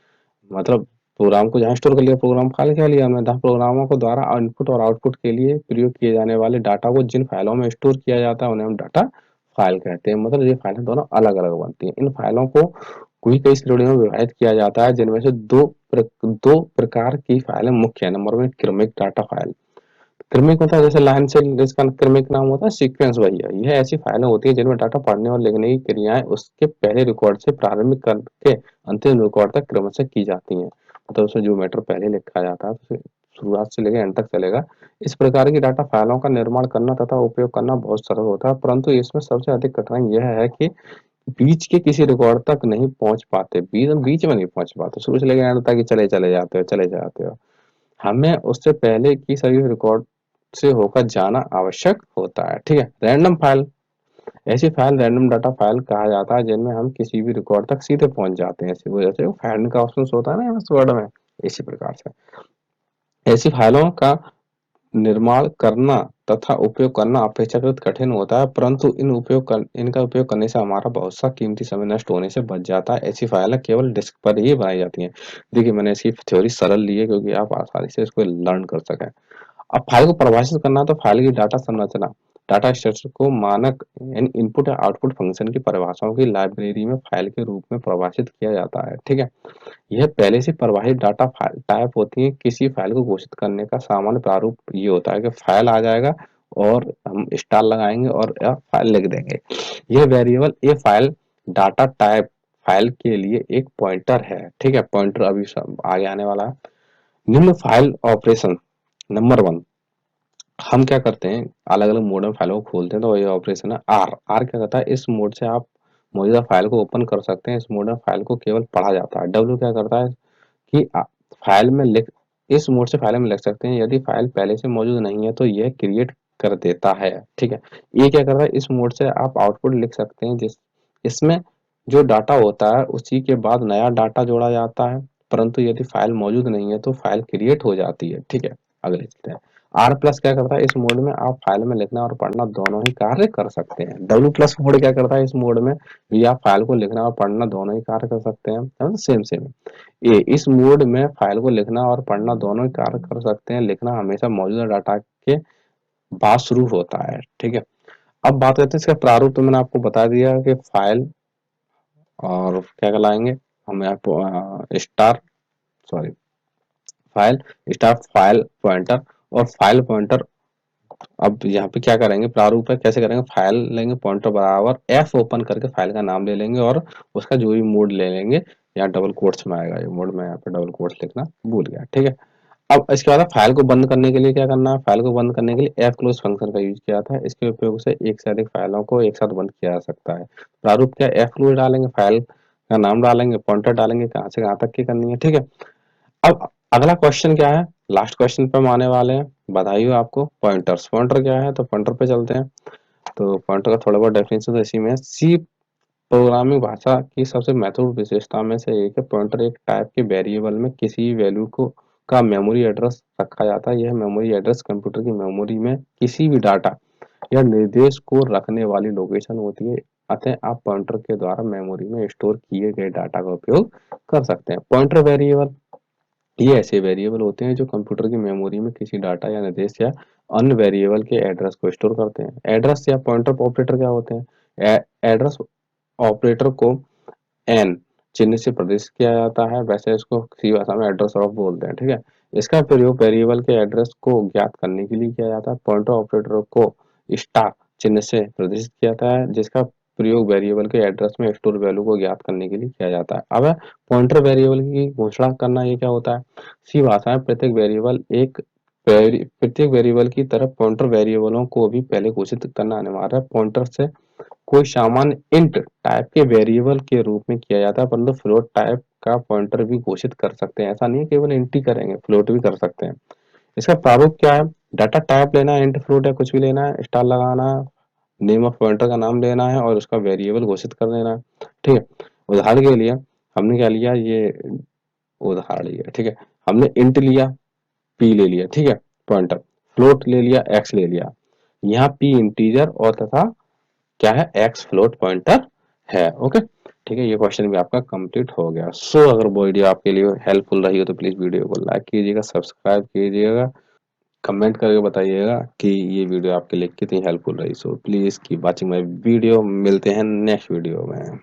मतलब प्रोग्राम को जहाँ स्टोर कर लिया, प्रोग्राम फाइल कह लिया हमने। प्रोग्रामों को द्वारा इनपुट और आउटपुट के लिए प्रयोग किए जाने वाले डाटा को जिन फाइलों में स्टोर किया जाता है उन्हें हम डाटा फाइल कहते हैं। मतलब ये फाइलें दोनों अलग अलग बनती हैं। इन फाइलों को कोई कई श्रेणियों में विभाजित किया जाता है, जिनमें से दो प्रकार की फाइलें मुख्य है। नंबर 1 क्रमिक डाटा फाइल। क्रमिक होता है जैसे लाइन से, जिसका क्रमिक नाम होता है सीक्वेंस, वही है। यह ऐसी फाइलें होती है जिनमें डाटा पढ़ने और लिखने की क्रियाएं उसके पहले रिकॉर्ड से प्रारंभिक करके अंतिम रिकॉर्ड तक क्रमशः की जाती हैं। मतलब उसमें जो मैटर पहले लिखा जाता है तो शुरुआत से लेकर एंड तक चलेगा। इस प्रकार की डाटा फाइलों का निर्माण करना तथा उपयोग करना बहुत सरल होता है, परंतु इसमें सबसे अधिक कठिनाई यह है कि बीच के किसी रिकॉर्ड तक नहीं पहुंच पाते, बीच में नहीं पहुंच पाते, शुरू से लेकर एंड तक ही चले चले जाते हो, चले जाते हो। हमें उससे पहले की सभी रिकॉर्ड से होकर जाना आवश्यक होता है, ठीक है। रैंडम फाइल, ऐसी फाइल रैंडम डाटा फाइल कहा जाता है जिनमें हम किसी भी रिकॉर्ड तक सीधे पहुंच जाते हैं। इसी वजह से वो फाइंड का ऑप्शन होता है ना एमएस वर्ड में, इसी प्रकार से ऐसी फाइलों का निर्माण करना तथा उपयोग करना अपेक्षाकृत कठिन होता है, परंतु इनका उपयोग करने से हमारा बहुत सा कीमती समय नष्ट होने से बच जाता है। ऐसी फाइलें केवल डिस्क पर ही बनाई जाती हैं। देखिए, मैंने इसकी थ्योरी सरल ली है क्योंकि आप आसानी से इसको लर्न कर सकें। अब फाइल को परिभाषित करना, तो फाइल की डाटा संरचना, डाटा स्ट्रक्चर को मानक यानी इनपुट या आउटपुट फंक्शन की परिभाषाओं की लाइब्रेरी में फाइल के रूप में परिभाषित किया जाता है। ठीक है, यह पहले से परिभाषित डाटा फाइल टाइप होती है। किसी फाइल को घोषित करने का सामान्य प्रारूप ये होता है कि फाइल आ जाएगा और हम स्टार लगाएंगे और फाइल लिख देंगे। यह वेरिएबल ए फाइल डाटा टाइप फाइल के लिए एक पॉइंटर है। ठीक है, पॉइंटर अभी आगे आने वाला है। निम्न फाइल ऑपरेशन। नंबर 1, हम क्या करते हैं, अलग अलग मोड में फाइलों को खोलते हैं, तो ये ऑपरेशन है आर। आर क्या करता है, इस मोड से आप मौजूदा फाइल को ओपन कर सकते हैं। इस मोड में फाइल को केवल पढ़ा जाता है। डब्ल्यू क्या करता है कि फाइल में लिख इस मोड से फाइल में लिख सकते हैं। यदि फाइल पहले से मौजूद नहीं है तो यह क्रिएट कर देता है। ठीक है, ये क्या करता है, इस मोड से आप आउटपुट लिख सकते हैं, जिस इसमें जो डाटा होता है उसी के बाद नया डाटा जोड़ा जाता है, परंतु यदि फाइल मौजूद नहीं है तो फाइल क्रिएट हो जाती है। ठीक है, अगले चलते हैं। आर प्लस क्या करता है, इस मोड में आप फाइल में लिखना और पढ़ना दोनों ही कार्य कर सकते हैं। डब्ल्यू प्लस मोड क्या करता है, इस मोड में भी आप फाइल को लिखना और पढ़ना दोनों ही कार्य कर सकते हैं। Same same. ए, इस मोड में फाइल को लिखना और पढ़ना दोनों ही कार्य कर सकते हैं। लिखना हमेशा मौजूदा डाटा के बाद शुरू होता है। ठीक है, अब बात करते हैं इसका प्रारूप। तो मैंने आपको बता दिया कि फाइल और क्या कहलाएंगे, हम यहाँ star sorry file star file pointer और फाइल पॉइंटर। अब यहाँ पे क्या करेंगे, प्रारूप है कैसे करेंगे, फाइल लेंगे पॉइंटर बराबर एफ ओपन करके फाइल का नाम ले लेंगे और उसका जो भी मोड ले लेंगे। यहाँ डबल कोट्स में आएगा ये मोड, में यहाँ पे डबल कोट्स लिखना भूल गया। ठीक है, अब इसके बाद फाइल को बंद करने के लिए क्या करना है, फाइल को बंद करने के लिए एफ क्लोज फंक्शन का यूज किया था। इसके उपयोग से एक से अधिक फाइलों को एक साथ बंद किया जा सकता है। प्रारूप क्या, एफ क्लोज डालेंगे, फाइल का नाम डालेंगे, पॉइंटर डालेंगे, कहाँ से कहाँ तक की करनी है। ठीक है, अब अगला क्वेश्चन क्या है, लास्ट क्वेश्चन पे हम आने वाले हैं। बधाई हो आपको। पॉइंटर्स, पॉइंटर क्या है, तो पॉइंटर पे चलते हैं। तो पॉइंटर का थोड़ा बहुत डेफिनेशन तो इसी में है। सी प्रोग्रामिंग भाषा की सबसे महत्वपूर्ण विशेषता में से एक है, पॉइंटर एक टाइप के वेरिएबल में किसी वैल्यू को का मेमोरी एड्रेस रखा जाता है। यह मेमोरी एड्रेस कंप्यूटर की मेमोरी में किसी भी डाटा या निर्देश को रखने वाली लोकेशन होती है। अतः आप पॉइंटर के द्वारा मेमोरी में स्टोर किए गए डाटा का उपयोग कर सकते हैं। पॉइंटर वेरिएबल, ये ऐसे वेरिएबल होते हैं जो कंप्यूटर की मेमोरी में किसी डाटा या निर्देश या अन्य वेरिएबल के एड्रेस को स्टोर करते हैं। एड्रेस या पॉइंटर ऑपरेटर क्या होते हैं, एड्रेस ऑपरेटर को एन चिन्ह से प्रदर्शित किया जाता है। वैसे इसको सी भाषा में एड्रेस ऑफ बोलते हैं। ठीक है, इसका प्रयोग वेरिएबल के एड्रेस को ज्ञात करने के लिए किया जाता है। पॉइंटर ऑपरेटर को स्टार चिन्ह से प्रदर्शित किया जाता है, जिसका प्रयोग वेरिएबल के एड्रेस में स्टोर वैल्यू को ज्ञात करने के लिए किया जाता है। अब पॉइंटर वेरिएबल की घोषणा करना, ये क्या होता है, सी भाषा में प्रत्येक वेरिएबल की तरफ पॉइंटर वेरिएबलों को भी पहले घोषित करना अनिवार्य है। पॉइंटर से कोई सामान्य इंट टाइप के वेरिएबल के रूप में किया जाता है, परंतु फ्लोट टाइप का पॉइंटर भी घोषित कर सकते हैं। ऐसा नहीं है केवल इंट ही करेंगे, फ्लोट भी कर सकते हैं। इसका प्रारूप क्या है, डाटा टाइप लेना है, इंट फ्लोट या कुछ भी लेना है, स्टार लगाना है, नेम ऑफ पॉइंटर का नाम लेना है और उसका वेरिएबल घोषित कर देना है। ठीक है, उदाहरण के लिए हमने क्या लिया, ये उदाहरण लिया। ठीक है, हमने इंट लिया, पी ले लिया। ठीक है, पॉइंटर, फ्लोट ले लिया, एक्स ले लिया। यहाँ पी इंटीजर और तथा क्या है, एक्स फ्लोट पॉइंटर है। ओके, ठीक है, ये क्वेश्चन भी आपका कंप्लीट हो गया। सो अगर वो वीडियो आपके लिए हेल्पफुल रही हो तो प्लीज वीडियो को लाइक कीजिएगा, सब्सक्राइब कीजिएगा, कमेंट करके बताइएगा कि ये वीडियो आपके लिए कितनी हेल्पफुल रही। So please keep watching my video. मिलते हैं नेक्स्ट वीडियो में।